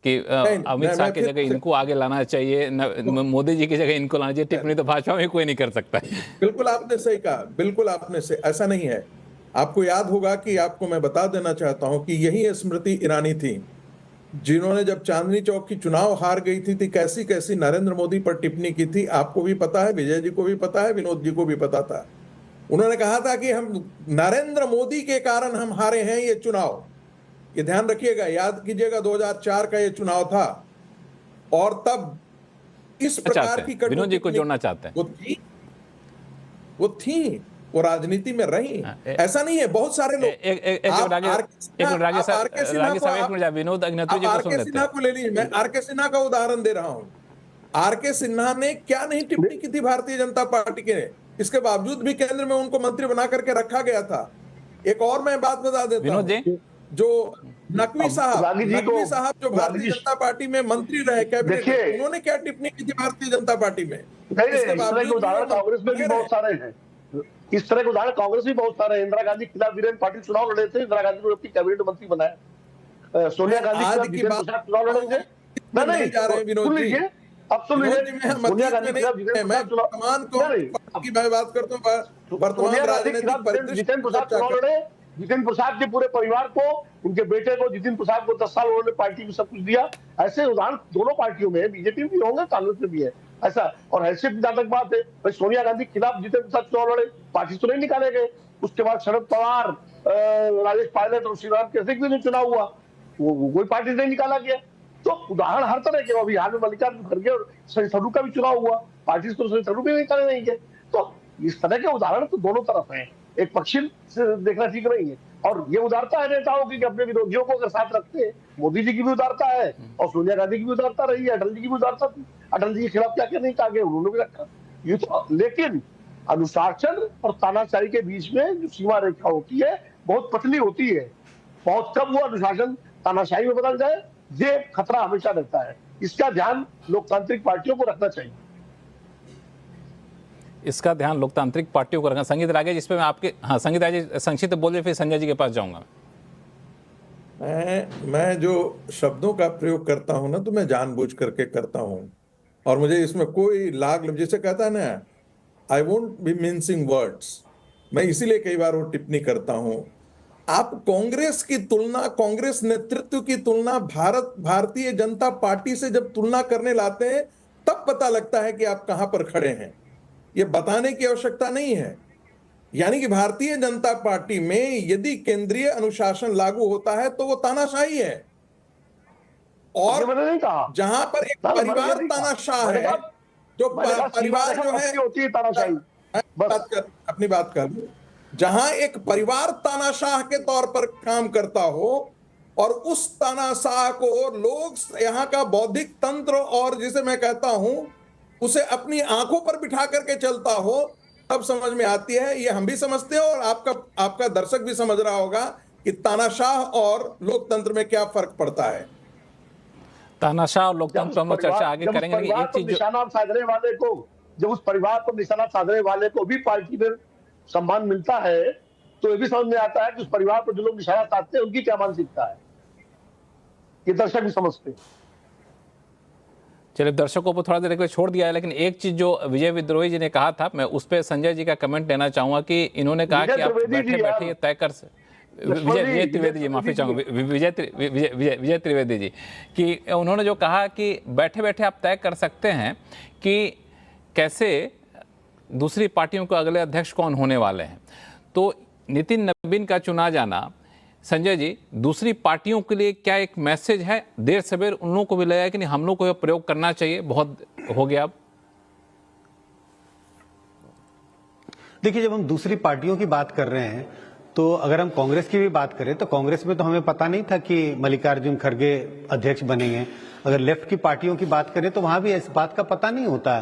कि अमित शाह की जगह इनको आगे लाना चाहिए, मोदी जी की जगह इनको लाना चाहिए, टिप्पणी तो भाजपा में कोई नहीं कर सकता। बिल्कुल आपने सही कहा, बिल्कुल आपने ऐसा नहीं है। आपको याद होगा कि आपको मैं बता देना चाहता हूं कि यही स्मृति ईरानी थी जिन्होंने जब चांदनी चौक की चुनाव हार गई थी कैसी कैसी नरेंद्र मोदी पर टिप्पणी की थी। आपको भी पता है, विजय जी को भी पता है, विनोद जी को भी पता था। उन्होंने कहा था कि हम नरेंद्र मोदी के कारण हम हारे हैं ये चुनाव। ये ध्यान रखिएगा, याद कीजिएगा 2004 का ये चुनाव था और तब इस प्रकार की विनोद जी को जोड़ना चाहते हैं। वो थी वो राजनीति में रही। ऐसा नहीं है, बहुत सारे लोग आरके सिन्हा को ले लीजिए। मैं आरके सिन्हा का उदाहरण दे रहा हूं। आरके सिन्हा ने क्या नहीं टिप्पणी की थी भारतीय जनता पार्टी के, इसके बावजूद भी केंद्र में उनको मंत्री बना करके रखा गया था। एक और मैं बात बता देता हूं, जो नकवी साहब जो भारतीय जनता पार्टी में मंत्री रहे कैबिनेट, उन्होंने क्या टिप्पणी की थी भारतीय जनता पार्टी में? कांग्रेस में भी बहुत सारे हैं, इस तरह के उदाहरण कांग्रेस भी बहुत सारे हैं। इंदिरा गांधी के खिलाफ वीरेंद्र पाटिल चुनाव लड़े थे, इंदिरा गांधी को अपनी कैबिनेट मंत्री बनाया। सोनिया गांधी के खिलाफ चुनाव लड़ेंगे, नहीं जा रहे विनोद जी, अब सुन लीजिए। सोनिया गांधी के खिलाफ मैं बात करता हूँ वर्तमान राजनीतिक परिदृश्य। जितिन प्रसाद के पूरे परिवार को, उनके बेटे को जितिन प्रसाद को 10 साल उन्होंने पार्टी में सब कुछ दिया। ऐसे उदाहरण दोनों पार्टियों में, बीजेपी में भी होंगे, कांग्रेस में भी है ऐसा। और ऐसे तक बात है भाई, सोनिया गांधी के खिलाफ जितिन प्रसाद चुनाव लड़े, पार्टी तो नहीं निकाले गए। उसके बाद शरद पवार, राजेश पायलट और श्रीराम कैसे भी नहीं चुनाव हुआ, वो कोई पार्टी नहीं निकाला गया। तो उदाहरण हर तरह के। अभी हाल में मल्लिकार्जुन खड़गे और शशि थरूर का भी चुनाव हुआ, पार्टी तो शशि थरूर भी निकाले नहीं गए। तो इस तरह के उदाहरण तो दोनों तरफ हैं, एक पक्षी से देखना ठीक नहीं है। और ये उदारता है नेताओं की कि अपने विरोधियों को अगर साथ रखते हैं। मोदी जी की भी उदारता है और सोनिया गांधी की भी उदारता रही है, अटल जी की भी उदारता थी। अटल जी के खिलाफ क्या क्या नहीं कहा गया, उन्होंने भी रखा ये तो। लेकिन अनुशासन और तानाशाही के बीच में जो सीमा रेखा होती है बहुत पतली होती है। बहुत कब वो अनुशासन तानाशाही में बदल जाए, ये खतरा हमेशा रहता है। इसका ध्यान लोकतांत्रिक पार्टियों को रखना चाहिए। इसका ध्यान लोकतांत्रिक पार्टियों को रखना। संगीत रागे, जिस पे मैं आपके संगीत रागे संक्षिप्त बोले, फिर संजय जी के पास जाऊंगा। मैं जो शब्दों का प्रयोग करता हूं ना, तो मैं जानबूझ करके करता हूं और मुझे इसमें कोई लाग, जैसे कहता है ना, I won't be mincing words. मैं इसीलिए कई बार वो टिप्पणी करता हूं। आप कांग्रेस की तुलना, कांग्रेस नेतृत्व की तुलना भारतीय जनता पार्टी से जब तुलना करने लाते हैं, तब पता लगता है कि आप कहां पर खड़े हैं। ये बताने की आवश्यकता नहीं है। यानी कि भारतीय जनता पार्टी में यदि केंद्रीय अनुशासन लागू होता है तो वो तानाशाही है, और जहां पर एक परिवार तानाशाह है, जो परिवार जो है, अपनी बात कर लूं, जहां एक परिवार तानाशाह के तौर पर काम करता हो और उस तानाशाह को लोग, यहाँ का बौद्धिक तंत्र, और जिसे मैं कहता हूं उसे अपनी आंखों पर बिठा करके चलता हो, तब समझ में आती है। ये हम भी समझते हैं और आपका दर्शक भी समझ रहा होगा कि तानाशाह और लोकतंत्र में क्या फर्क पड़ता है। तानाशाह और लोकतंत्र हम लोग चर्चा आगे करेंगे। एक चीज निशाना साधने वाले को, जब उस परिवार पर निशाना साधने वाले को भी पार्टी में सम्मान मिलता है, तो ये भी समझ में आता है कि उस परिवार पर जो लोग निशाना साधते हैं उनकी क्या मानसिकता है। ये दर्शक भी समझते हैं। चलिए, दर्शकों को थोड़ा देर के लिए छोड़ दिया है, लेकिन एक चीज जो विजय विद्रोही जी ने कहा था, मैं उस पर संजय जी का कमेंट लेना चाहूंगा कि इन्होंने कहा कि आप बैठे बैठे तय कर विजय त्रिवेदी जी, माफी चाहूंगा, विजय त्रिवेदी जी, कि उन्होंने जो कहा कि बैठे बैठे आप तय कर सकते हैं कि कैसे दूसरी पार्टियों के अगले अध्यक्ष कौन होने वाले हैं। तो नितिन नवीन का चुना जाना, संजय जी, दूसरी पार्टियों के लिए क्या एक मैसेज है? देर सवेर उन लोगों को भी लगा कि नहीं, हम लोग को यह प्रयोग करना चाहिए, बहुत हो गया अब। देखिए, जब हम दूसरी पार्टियों की बात कर रहे हैं, तो अगर हम कांग्रेस की भी बात करें तो कांग्रेस में तो हमें पता नहीं था कि मल्लिकार्जुन खड़गे अध्यक्ष बनेंगे। अगर लेफ्ट की पार्टियों की बात करें तो वहां भी इस बात का पता नहीं होता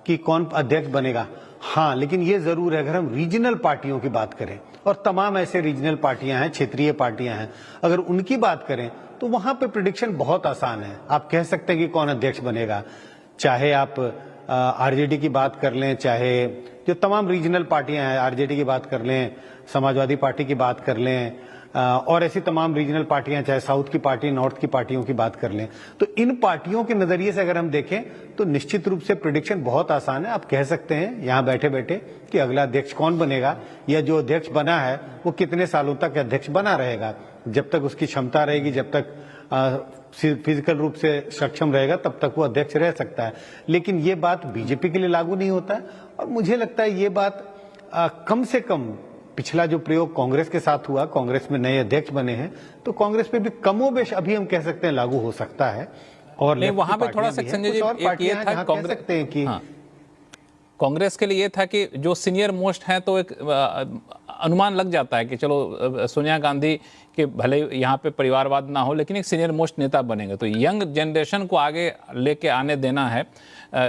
कि कौन अध्यक्ष बनेगा। हाँ, लेकिन ये जरूर है, अगर हम रीजनल पार्टियों की बात करें, और तमाम ऐसे रीजनल पार्टियां हैं, क्षेत्रीय पार्टियां हैं, अगर उनकी बात करें तो वहां पे प्रेडिक्शन बहुत आसान है। आप कह सकते हैं कि कौन अध्यक्ष बनेगा, चाहे आप आरजेडी की बात कर लें, चाहे जो तमाम रीजनल पार्टियां हैं, आरजेडी की बात कर लें, समाजवादी पार्टी की बात कर लें, और ऐसी तमाम रीजनल पार्टियां, चाहे साउथ की पार्टी, नॉर्थ की पार्टियों की बात कर लें, तो इन पार्टियों के नजरिए से अगर हम देखें तो निश्चित रूप से प्रेडिक्शन बहुत आसान है। आप कह सकते हैं यहां बैठे बैठे कि अगला अध्यक्ष कौन बनेगा, या जो अध्यक्ष बना है वो कितने सालों तक अध्यक्ष बना रहेगा। जब तक उसकी क्षमता रहेगी, जब तक फिजिकल रूप से सक्षम रहेगा, तब तक वो अध्यक्ष रह सकता है। लेकिन ये बात बीजेपी के लिए लागू नहीं होता है, और मुझे लगता है ये बात कम से कम पिछला जो प्रयोग कांग्रेस के साथ हुआ, कांग्रेस में नए अध्यक्ष बने हैं, तो कांग्रेस पे भी कमोबेश अभी हम कह सकते हैं लागू हो सकता है। और नहीं, वहां पे थोड़ा सा संजय जी एक ये था कांग्रेस सकते हैं कि कांग्रेस के लिए ये था कि जो सीनियर मोस्ट हैं तो एक अनुमान लग जाता है कि चलो सोनिया गांधी के भले यहाँ पे परिवारवाद ना हो, लेकिन एक सीनियर मोस्ट नेता बनेंगे, तो यंग जनरेशन को आगे लेके आने देना है,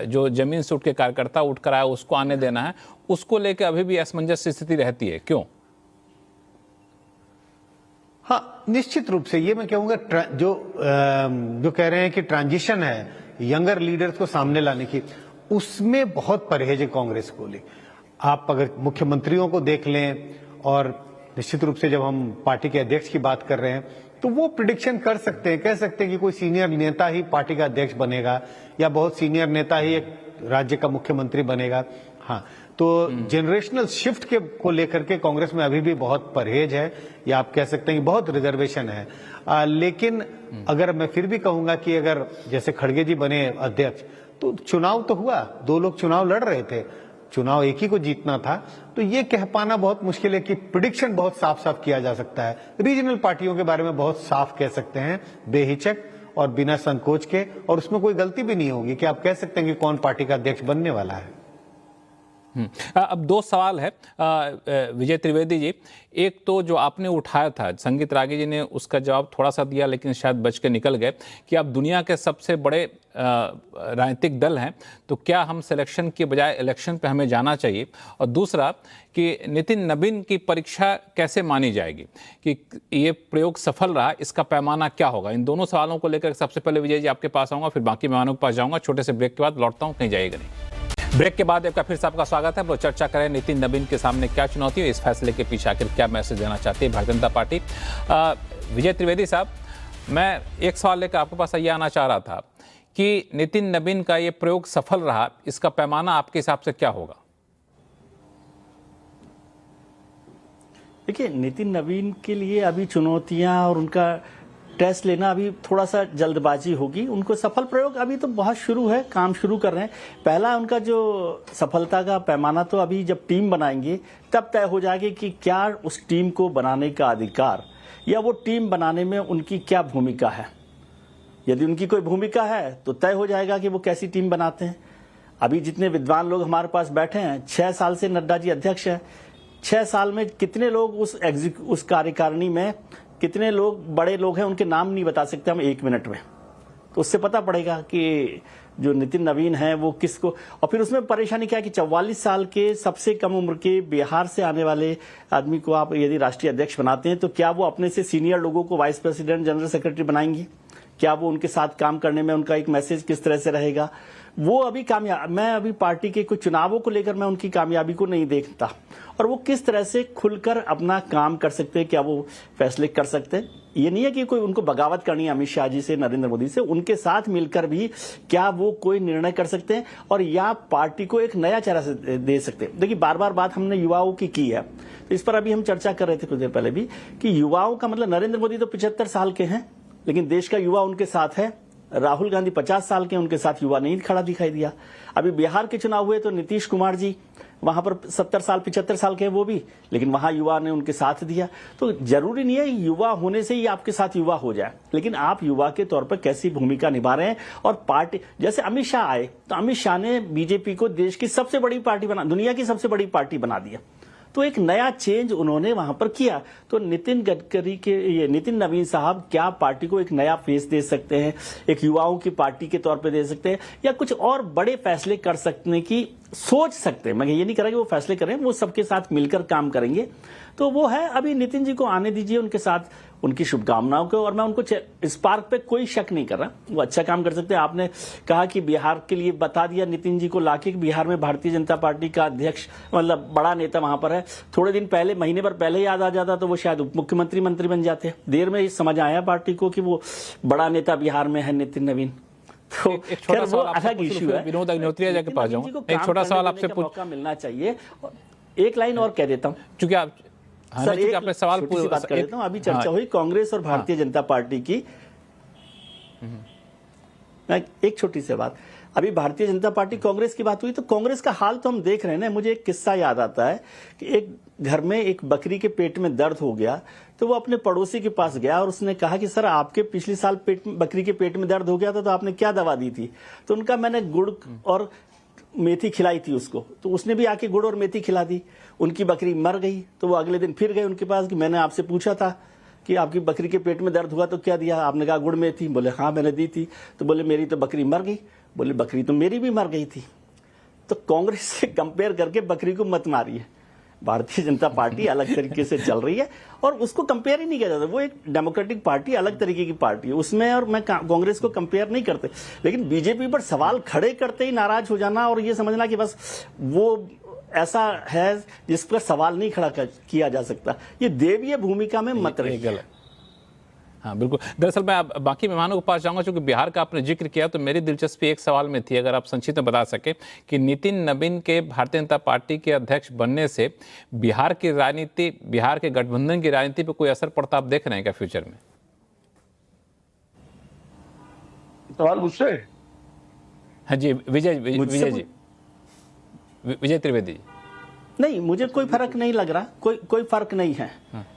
जो जमीन से उठ के कार्यकर्ता उठ कर आया उसको आने देना है, उसको लेके अभी भी असमंजस स्थिति रहती है। क्यों? हाँ, निश्चित रूप से ये मैं कहूंगा जो कह रहे हैं कि ट्रांजिशन है यंगर लीडर्स को सामने लाने की, उसमें बहुत परहेज है कांग्रेस को ले। आप अगर मुख्यमंत्रियों को देख लें, और निश्चित रूप से जब हम पार्टी के अध्यक्ष की बात कर रहे हैं, तो वो प्रिडिक्शन कर सकते हैं, कह सकते हैं कि कोई सीनियर नेता ही पार्टी का अध्यक्ष बनेगा, या बहुत सीनियर नेता ही एक राज्य का मुख्यमंत्री बनेगा। हाँ, तो जनरेशनल शिफ्ट को लेकर के कांग्रेस में अभी भी बहुत परहेज है, या आप कह सकते हैं कि बहुत रिजर्वेशन है। लेकिन अगर मैं फिर भी कहूंगा कि अगर जैसे खड़गे जी बने अध्यक्ष, तो चुनाव तो हुआ, 2 लोग चुनाव लड़ रहे थे, चुनाव एक ही को जीतना था, तो ये कह पाना बहुत मुश्किल है कि प्रेडिक्शन बहुत साफ साफ किया जा सकता है। रीजनल पार्टियों के बारे में बहुत साफ कह सकते हैं, बेहिचक और बिना संकोच के, और उसमें कोई गलती भी नहीं होगी कि आप कह सकते हैं कि कौन पार्टी का अध्यक्ष बनने वाला है। अब 2 सवाल है विजय त्रिवेदी जी। एक तो जो आपने उठाया था, संगीत रागी जी ने उसका जवाब थोड़ा सा दिया लेकिन शायद बच के निकल गए, कि आप दुनिया के सबसे बड़े राजनीतिक दल हैं, तो क्या हम सिलेक्शन के बजाय इलेक्शन पे हमें जाना चाहिए? और दूसरा कि नितिन नबीन की परीक्षा कैसे मानी जाएगी, कि ये प्रयोग सफल रहा, इसका पैमाना क्या होगा? इन दोनों सवालों को लेकर सबसे पहले विजय जी आपके पास आऊँगा, फिर बाकी मेहमानों के पास जाऊँगा। छोटे से ब्रेक के बाद लौटता हूँ, कहीं जाइएगा नहीं। ब्रेक के बाद एक बार फिर से आपका स्वागत है। वो चर्चा करें नितिन नबीन के सामने क्या चुनौती है, इस फैसले के पीछे आखिर क्या मैसेज देना चाहती है भारतीय जनता पार्टी। विजय त्रिवेदी साहब, मैं एक सवाल लेकर आपके पास ये आना चाह रहा था कि नितिन नबीन का ये प्रयोग सफल रहा, इसका पैमाना आपके हिसाब से क्या होगा? देखिए, नितिन नबीन के लिए अभी चुनौतियां और उनका टेस्ट लेना अभी थोड़ा सा जल्दबाजी होगी। उनको सफल प्रयोग अभी तो बहुत शुरू है, काम शुरू कर रहे हैं। पहला उनका जो सफलता का पैमाना तो अभी जब टीम बनाएंगे तब तय हो जाएगी कि क्या उस टीम को बनाने का अधिकार, या वो टीम बनाने में उनकी क्या भूमिका है। यदि उनकी कोई भूमिका है तो तय हो जाएगा कि वो कैसी टीम बनाते हैं। अभी जितने विद्वान लोग हमारे पास बैठे हैं, 6 साल से नड्डा जी अध्यक्ष हैं, 6 साल में कितने लोग उस कार्यकारिणी में, कितने लोग बड़े लोग हैं, उनके नाम नहीं बता सकते हम 1 मिनट में। तो उससे पता पड़ेगा कि जो नितिन नवीन है वो किसको। और फिर उसमें परेशानी क्या है कि 44 साल के सबसे कम उम्र के बिहार से आने वाले आदमी को आप यदि राष्ट्रीय अध्यक्ष बनाते हैं, तो क्या वो अपने से सीनियर लोगों को वाइस प्रेसिडेंट, जनरल सेक्रेटरी बनाएंगे? क्या वो उनके साथ काम करने में उनका एक मैसेज किस तरह से रहेगा? वो अभी कामयाब, मैं अभी पार्टी के कुछ चुनावों को लेकर मैं उनकी कामयाबी को नहीं देखता, और वो किस तरह से खुलकर अपना काम कर सकते हैं, क्या वो फैसले कर सकते हैं। ये नहीं है कि कोई उनको बगावत करनी है अमित शाह जी से, नरेंद्र मोदी से, उनके साथ मिलकर भी क्या वो कोई निर्णय कर सकते हैं और या पार्टी को एक नया चेहरा से दे सकते हैं। देखिए, बार बार बात हमने युवाओं की है, तो इस पर अभी हम चर्चा कर रहे थे कुछ देर पहले भी कि युवाओं का मतलब, नरेंद्र मोदी तो 75 साल के हैं लेकिन देश का युवा उनके साथ है। राहुल गांधी 50 साल के, उनके साथ युवा नहीं खड़ा दिखाई दिया। अभी बिहार के चुनाव हुए तो नीतीश कुमार जी वहां पर 70 साल 75 साल के हैं वो भी, लेकिन वहां युवा ने उनके साथ दिया। तो जरूरी नहीं है युवा होने से ही आपके साथ युवा हो जाए, लेकिन आप युवा के तौर पर कैसी भूमिका निभा रहे हैं। और पार्टी, जैसे अमित शाह आए तो अमित शाह ने बीजेपी को देश की सबसे बड़ी पार्टी बना, दुनिया की सबसे बड़ी पार्टी बना दिया। तो एक नया चेंज उन्होंने वहां पर किया। तो नितिन गडकरी के, ये नितिन नवीन साहब क्या पार्टी को एक नया फेस दे सकते हैं, एक युवाओं की पार्टी के तौर पे दे सकते हैं, या कुछ और बड़े फैसले कर सकने की सोच सकते हैं, मैं ये नहीं कह रहा कि वो फैसले करें, वो सबके साथ मिलकर काम करेंगे। तो वो है, अभी नितिन जी को आने दीजिए, उनके साथ उनकी शुभकामनाओं को, और मैं उनको इस पार्क पे कोई शक नहीं कर रहा, वो अच्छा काम कर सकते हैं। आपने कहा कि बिहार के लिए बता दिया नितिन जी को लाके कि बिहार में भारतीय जनता पार्टी का अध्यक्ष मतलब बड़ा नेता वहां पर है। थोड़े दिन पहले, महीने भर पहले याद आ जाता तो वो शायद उप मुख्यमंत्री मंत्री बन जाते। देर में समझ आया पार्टी को कि वो बड़ा नेता बिहार में है नितिन नवीन। तो एक छोटा सवाल अलग इशू है। विनोद अग्निहोत्री के पास जाऊं, एक छोटा सवाल आपसे मौका मिलना चाहिए। एक लाइन और कह देता हूं, क्योंकि आप सर एक आपने सवाल छोटी बात कर देता हूं। अभी चर्चा हुई कांग्रेस और भारतीय जनता पार्टी की, एक छोटी सी बात, अभी भारतीय जनता पार्टी कांग्रेस की बात हुई, तो कांग्रेस का हाल तो हम देख रहे हैं ना। मुझे एक किस्सा याद आता है कि एक घर में एक बकरी के पेट में दर्द हो गया, तो वो अपने पड़ोसी के पास गया और उसने कहा कि सर आपके पिछले साल बकरी के पेट में दर्द हो गया था, तो आपने क्या दवा दी थी? तो उनका मैंने गुड़ और मेथी खिलाई थी उसको। तो उसने भी आके गुड़ और मेथी खिला दी, उनकी बकरी मर गई। तो वो अगले दिन फिर गए उनके पास कि मैंने आपसे पूछा था कि आपकी बकरी के पेट में दर्द हुआ तो क्या दिया? आपने कहा गुड़ मेथी। बोले हाँ मैंने दी थी। तो बोले मेरी तो बकरी मर गई। बोले बकरी तो मेरी भी मर गई थी। तो कांग्रेस से कंपेयर करके बकरी को मत मारिए। भारतीय जनता पार्टी अलग तरीके से चल रही है और उसको कंपेयर ही नहीं किया जाता। वो एक डेमोक्रेटिक पार्टी, अलग तरीके की पार्टी है उसमें, और मैं कांग्रेस को कंपेयर नहीं करते। लेकिन बीजेपी पर सवाल खड़े करते ही नाराज हो जाना और ये समझना कि बस वो ऐसा है जिस पर सवाल नहीं खड़ा किया जा सकता, ये देवीय भूमिका में मत रहिए। हाँ बिल्कुल। दरअसल मैं अब बाकी मेहमानों के पास जाऊंगा, क्योंकि बिहार का आपने जिक्र किया तो मेरी दिलचस्पी एक सवाल में थी, अगर आप संक्षिप्त में बता सके कि नितिन नवीन के भारतीय जनता पार्टी के अध्यक्ष बनने से बिहार की राजनीति, बिहार के गठबंधन की राजनीति पर कोई असर पड़ता आप देख रहे हैं क्या फ्यूचर में? सवाल मुझसे? हाँ जी, विजय जी, विजय त्रिवेदी जी। नहीं, मुझे कोई फर्क नहीं लग रहा, कोई फर्क नहीं है। हाँ।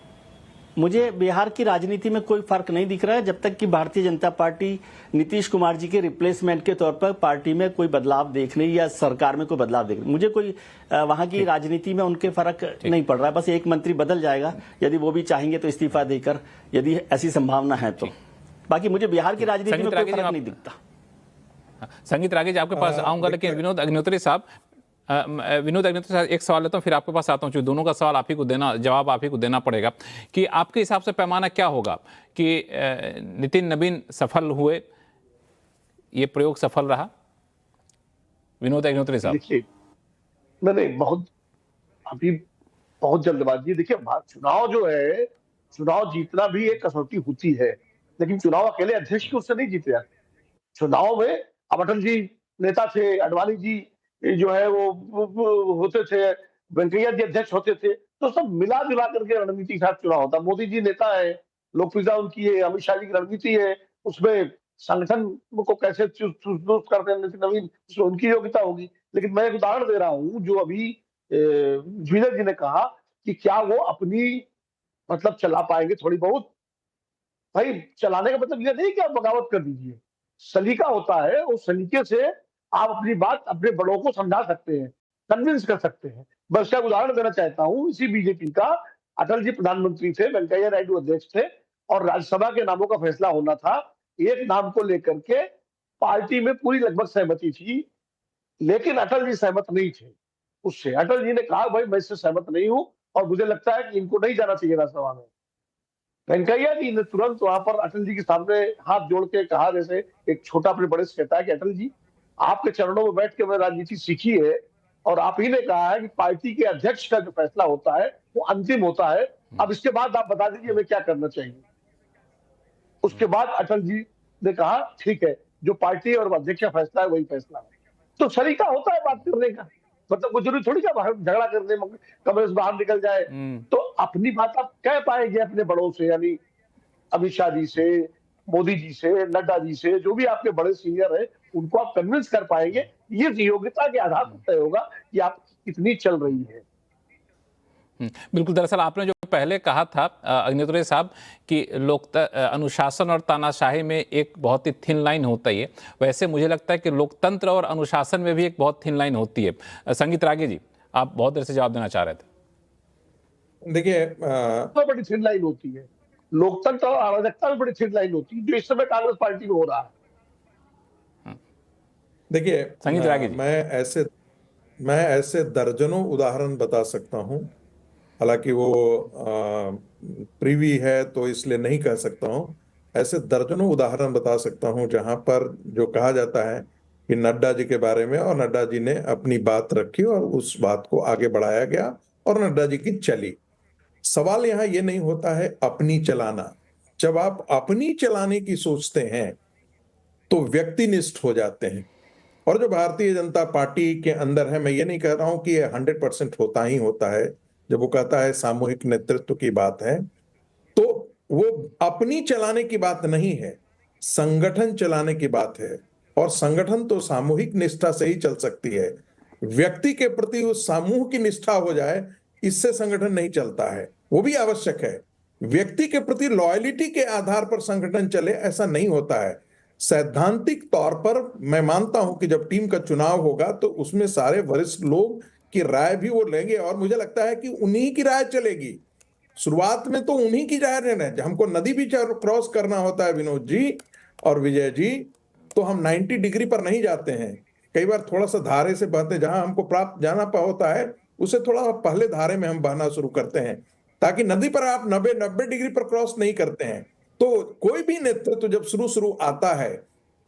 मुझे बिहार की राजनीति में कोई फर्क नहीं दिख रहा है जब तक कि भारतीय जनता पार्टी नीतीश कुमार जी के रिप्लेसमेंट के तौर पर पार्टी में कोई बदलाव देखने या सरकार में कोई बदलाव देखने, मुझे कोई वहां की राजनीति में उनके फर्क नहीं पड़ रहा है। बस एक मंत्री बदल जाएगा, यदि वो भी चाहेंगे तो इस्तीफा देकर, यदि ऐसी संभावना है तो। बाकी मुझे बिहार की राजनीति में कोई फर्क नहीं दिखता। संगीत रागे जी आपके पास आऊंगा, लेकिन विनोद अग्निहोत्री साहब, एक सवाल लेता हूं, फिर आपके पास आता हूं, दोनों का सवाल आप ही को देना, जवाब आप ही को देना पड़ेगा कि आपके हिसाब से पैमाना क्या होगा कि नितिन नवीन सफल हुए, ये प्रयोग सफल रहा? विनोद अग्निहोत्री साहब। देखिए, नहीं अभी बहुत जल्दबाजी। देखिए, चुनाव जो है, चुनाव जीतना भी एक कसौटी होती है, लेकिन चुनाव अकेले अध्यक्ष की उससे नहीं जीते जाते। चुनाव में अब अटल जी नेता थे, अडवाणी जी जो है वो होते थे, वेंकैया जी अध्यक्ष होते थे, तो सब मिला जुला करके रणनीति के साथ चुनाव होता। मोदी जी नेता है, लोकप्रियता उनकी है, अमित शाह जी की रणनीति है, उसमें संगठन को कैसे चुस्त करते हैं नितिन नवीन, उसमें उनकी योग्यता होगी। लेकिन मैं एक उदाहरण दे रहा हूं, जो अभी विजय जी ने कहा कि क्या वो अपनी मतलब चला पाएंगे थोड़ी बहुत। भाई चलाने का मतलब ये नहीं कि आप बगावत कर दीजिए, सलीका होता है, उस सलीके से आप अपनी बात अपने बड़ों को समझा सकते हैं, कन्विंस कर सकते हैं। मैं उसका उदाहरण देना चाहता हूं, इसी बीजेपी का अटल जी प्रधानमंत्री थे, वेंकैया नायडू अध्यक्ष थे और राज्यसभा के नामों का फैसला होना था। एक नाम को लेकर के पार्टी में पूरी लगभग सहमति थी, लेकिन अटल जी सहमत नहीं थे उससे। अटल जी ने कहा भाई मैं इससे सहमत नहीं हूं और मुझे लगता है कि इनको नहीं जाना चाहिए राज्यसभा में। वेंकैया जी ने तुरंत वहां पर अटल जी के सामने हाथ जोड़ के कहा, जैसे एक छोटा अपने बड़े से कहता है कि अटल जी आपके चरणों में बैठ के मैंने राजनीति सीखी है और आप ही ने कहा है कि पार्टी के अध्यक्ष का जो फैसला होता है वो अंतिम होता है, अब इसके बाद आप बता दीजिए हमें क्या करना चाहिए। उसके बाद अटल जी ने कहा ठीक है, जो पार्टी और अध्यक्ष का फैसला है वही फैसला है। तो सलीका होता है बात करने का, मतलब वो जरूरी थोड़ी क्या झगड़ा करने कमरे से बाहर निकल जाए। तो अपनी बात आप कह पाएंगे अपने बड़ों से, यानी अमित शाह जी से, मोदी जी से, नड्डा जी से, जो भी आपके बड़े सीनियर है उनको आप कन्विंस कर पाएंगे। ये योग्यता के आधार पर तय होगा कि आप कितनी चल रही है। बिल्कुल। दरअसल आपने जो पहले कहा था अग्निहोत्री साहब कि अनुशासन और तानाशाही में एक बहुत ही थिन लाइन होता है, वैसे मुझे लगता है कि लोकतंत्र और अनुशासन में भी एक बहुत थिन लाइन होती है। संगीत रागे जी, आप बहुत देर से जवाब देना चाह रहे थे। देखिए, बड़ी थिन लाइन होती है, लोकतंत्र और अराजकता में बड़ी थिन लाइन होती है, जो इस समय कांग्रेस पार्टी में हो रहा है। देखिए, संगीत रागे जी, मैं मैं ऐसे दर्जनों उदाहरण बता सकता हूं, हालांकि वो प्रीवी है तो इसलिए नहीं कह सकता हूं। ऐसे दर्जनों उदाहरण बता सकता हूं जहां पर जो कहा जाता है कि नड्डा जी के बारे में, और नड्डा जी ने अपनी बात रखी और उस बात को आगे बढ़ाया गया और नड्डा जी की चली। सवाल यहां ये नहीं होता है अपनी चलाना। जब आप अपनी चलाने की सोचते हैं तो व्यक्तिनिष्ठ हो जाते हैं। और जो भारतीय जनता पार्टी के अंदर है, मैं ये नहीं कह रहा हूं कि ये 100% होता ही होता है। जब वो कहता है सामूहिक नेतृत्व की बात है, तो वो अपनी चलाने की बात नहीं है, संगठन चलाने की बात है। और संगठन तो सामूहिक निष्ठा से ही चल सकती है। व्यक्ति के प्रति उस समूह की निष्ठा हो जाए, इससे संगठन नहीं चलता है। वो भी आवश्यक है। व्यक्ति के प्रति लॉयलिटी के आधार पर संगठन चले, ऐसा नहीं होता है। सैद्धांतिक तौर पर मैं मानता हूं कि जब टीम का चुनाव होगा तो उसमें सारे वरिष्ठ लोग की राय भी वो लेंगे, और मुझे लगता है कि उन्हीं की राय चलेगी। शुरुआत में तो उन्हीं की राय रहना है। हमको नदी भी क्रॉस करना होता है विनोद जी और विजय जी, तो हम 90 डिग्री पर नहीं जाते हैं। कई बार थोड़ा सा धारे से बहते, जहां हमको प्राप्त जाना होता है उसे थोड़ा पहले धारे में हम बहना शुरू करते हैं, ताकि नदी पर आप 90 डिग्री पर क्रॉस नहीं करते हैं। तो कोई भी नेतृत्व जब शुरू आता है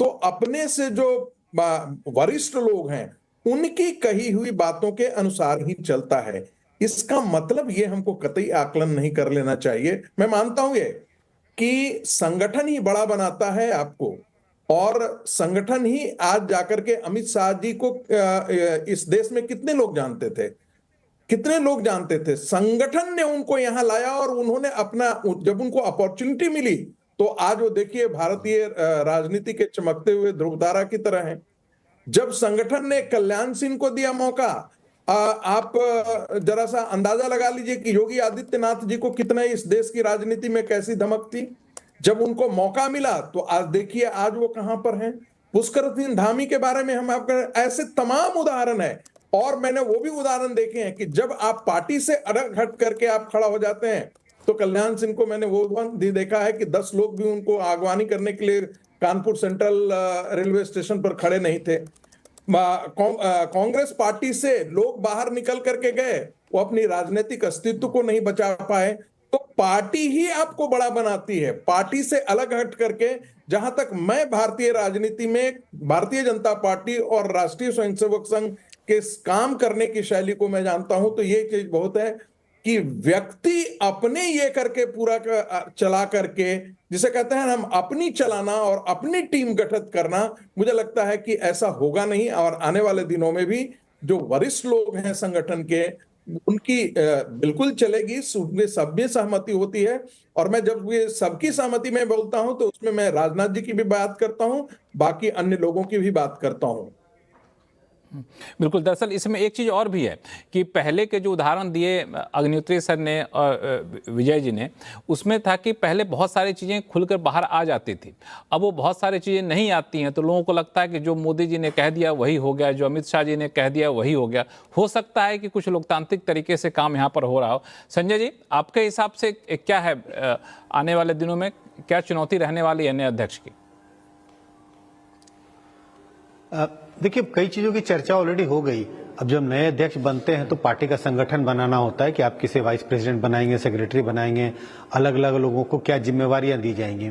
तो अपने से जो वरिष्ठ लोग हैं उनकी कही हुई बातों के अनुसार ही चलता है। इसका मतलब ये हमको कतई आकलन नहीं कर लेना चाहिए। मैं मानता हूं ये कि संगठन ही बड़ा बनाता है आपको, और संगठन ही आज जाकर के अमित शाह जी को इस देश में कितने लोग जानते थे, कितने लोग जानते थे। संगठन ने उनको यहां लाया और उन्होंने अपना, जब उनको अपॉर्चुनिटी मिली तो आज वो देखिए भारतीय राजनीति के चमकते हुए ध्रुवतारा की तरह हैं। जब संगठन ने कल्याण सिंह को दिया मौका, आप जरा सा अंदाजा लगा लीजिए कि योगी आदित्यनाथ जी को कितना इस देश की राजनीति में कैसी धमक थी। जब उनको मौका मिला तो आज देखिए आज वो कहां पर हैं। पुष्कर सिंह धामी के बारे में हम आपका, ऐसे तमाम उदाहरण है। और मैंने वो भी उदाहरण देखे हैं कि जब आप पार्टी से अलग हट करके आप खड़ा हो जाते हैं, तो कल्याण सिंह को मैंने वो भी देखा है कि 10 लोग भी उनको अगवानी करने के लिए कानपुर सेंट्रल रेलवे स्टेशन पर खड़े नहीं थे। कांग्रेस पार्टी से लोग बाहर निकल करके गए, वो अपनी राजनीतिक अस्तित्व को नहीं बचा पाए। तो पार्टी ही आपको बड़ा बनाती है। पार्टी से अलग हट करके, जहां तक मैं भारतीय राजनीति में भारतीय जनता पार्टी और राष्ट्रीय स्वयंसेवक संघ के काम करने की शैली को मैं जानता हूं, तो ये चीज बहुत है कि व्यक्ति अपने ये करके पूरा चला करके, जिसे कहते हैं हम अपनी चलाना और अपनी टीम गठित करना, मुझे लगता है कि ऐसा होगा नहीं। और आने वाले दिनों में भी जो वरिष्ठ लोग हैं संगठन के, उनकी बिल्कुल चलेगी, सब में सहमति होती है। और मैं जब ये सबकी सहमति में बोलता हूं तो उसमें मैं राजनाथ जी की भी बात करता हूं, बाकी अन्य लोगों की भी बात करता हूं। बिल्कुल, दरअसल इसमें एक चीज़ और भी है कि पहले के जो उदाहरण दिए अग्निहोत्री सर ने और विजय जी ने, उसमें था कि पहले बहुत सारी चीज़ें खुलकर बाहर आ जाती थी। अब वो बहुत सारी चीज़ें नहीं आती हैं, तो लोगों को लगता है कि जो मोदी जी ने कह दिया वही हो गया, जो अमित शाह जी ने कह दिया वही हो गया। हो सकता है कि कुछ लोकतांत्रिक तरीके से काम यहाँ पर हो रहा हो। संजय जी, आपके हिसाब से क्या है, आने वाले दिनों में क्या चुनौती रहने वाली है नए अध्यक्ष की? देखिए, कई चीजों की चर्चा ऑलरेडी हो गई। अब जब नए अध्यक्ष बनते हैं तो पार्टी का संगठन बनाना होता है कि आप किसे वाइस प्रेसिडेंट बनाएंगे, सेक्रेटरी बनाएंगे, अलग अलग लोगों को क्या जिम्मेवारियां दी जाएंगी।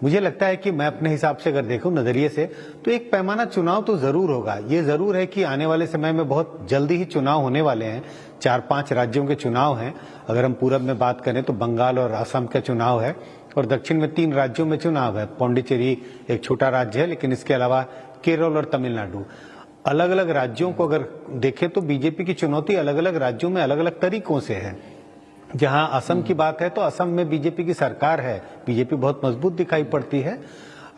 मुझे लगता है कि मैं अपने हिसाब से अगर देखूं नजरिए से, तो एक पैमाना चुनाव तो जरूर होगा। ये जरूर है कि आने वाले समय में बहुत जल्दी ही चुनाव होने वाले हैं। 4-5 राज्यों के चुनाव हैं। अगर हम पूरब में बात करें तो बंगाल और असम का चुनाव है, और दक्षिण में 3 राज्यों में चुनाव है। पौंडीचेरी एक छोटा राज्य है, लेकिन इसके अलावा केरल और तमिलनाडु, अलग अलग राज्यों को अगर देखें तो बीजेपी की चुनौती अलग अलग राज्यों में अलग अलग तरीकों से है। जहां असम की बात है तो असम में बीजेपी की सरकार है, बीजेपी बहुत मजबूत दिखाई पड़ती है।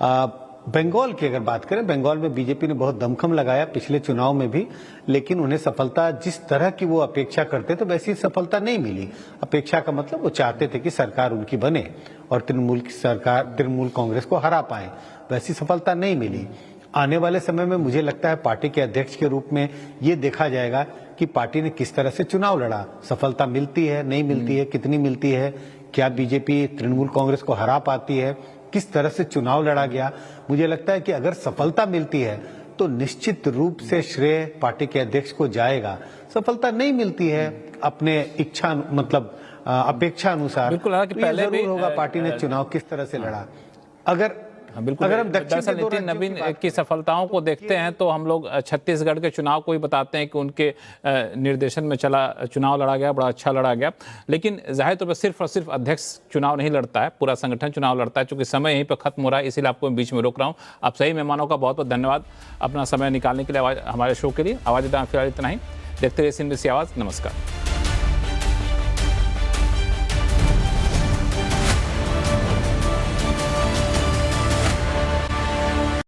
बंगाल की अगर बात करें, बंगाल में बीजेपी ने बहुत दमखम लगाया पिछले चुनाव में भी, लेकिन उन्हें सफलता जिस तरह की वो अपेक्षा करते थे वैसी सफलता नहीं मिली। अपेक्षा का मतलब वो चाहते थे कि सरकार उनकी बने और तृणमूल कांग्रेस को हरा पाए, वैसी सफलता नहीं मिली। आने वाले समय में मुझे लगता है पार्टी के अध्यक्ष के रूप में ये देखा जाएगा कि पार्टी ने किस तरह से चुनाव लड़ा, सफलता मिलती है, नहीं मिलती है, कितनी मिलती है, क्या बीजेपी तृणमूल कांग्रेस को हरा पाती है, किस तरह से चुनाव लड़ा गया। मुझे लगता है कि अगर सफलता मिलती है तो निश्चित रूप से श्रेय पार्टी के अध्यक्ष को जाएगा। सफलता नहीं मिलती है अपने इच्छा मतलब अपेक्षा अनुसार, बिल्कुल, हालांकि तो ये पहले भी जरूर होगा पार्टी ने चुनाव किस तरह से लड़ा। अगर बिल्कुल, अगर हम दक्षिण दरअसल के दो नितिन राज्यों नवीन की की सफलताओं को देखते हैं तो हम लोग छत्तीसगढ़ के चुनाव को ही बताते हैं कि उनके निर्देशन में चुनाव लड़ा गया, बड़ा अच्छा लड़ा गया। लेकिन जाहिर तौर पर सिर्फ और सिर्फ अध्यक्ष चुनाव नहीं लड़ता है, पूरा संगठन चुनाव लड़ता है। चूंकि समय यहीं पर खत्म हो रहा है, इसीलिए आपको मैं बीच में रोक रहा हूँ। आप सही मेहमानों का बहुत बहुत धन्यवाद अपना समय निकालने के लिए हमारे शो के लिए। आवाज़ फिलहाल इतना ही। देखते रहिए CNBC आवाज़। नमस्कार।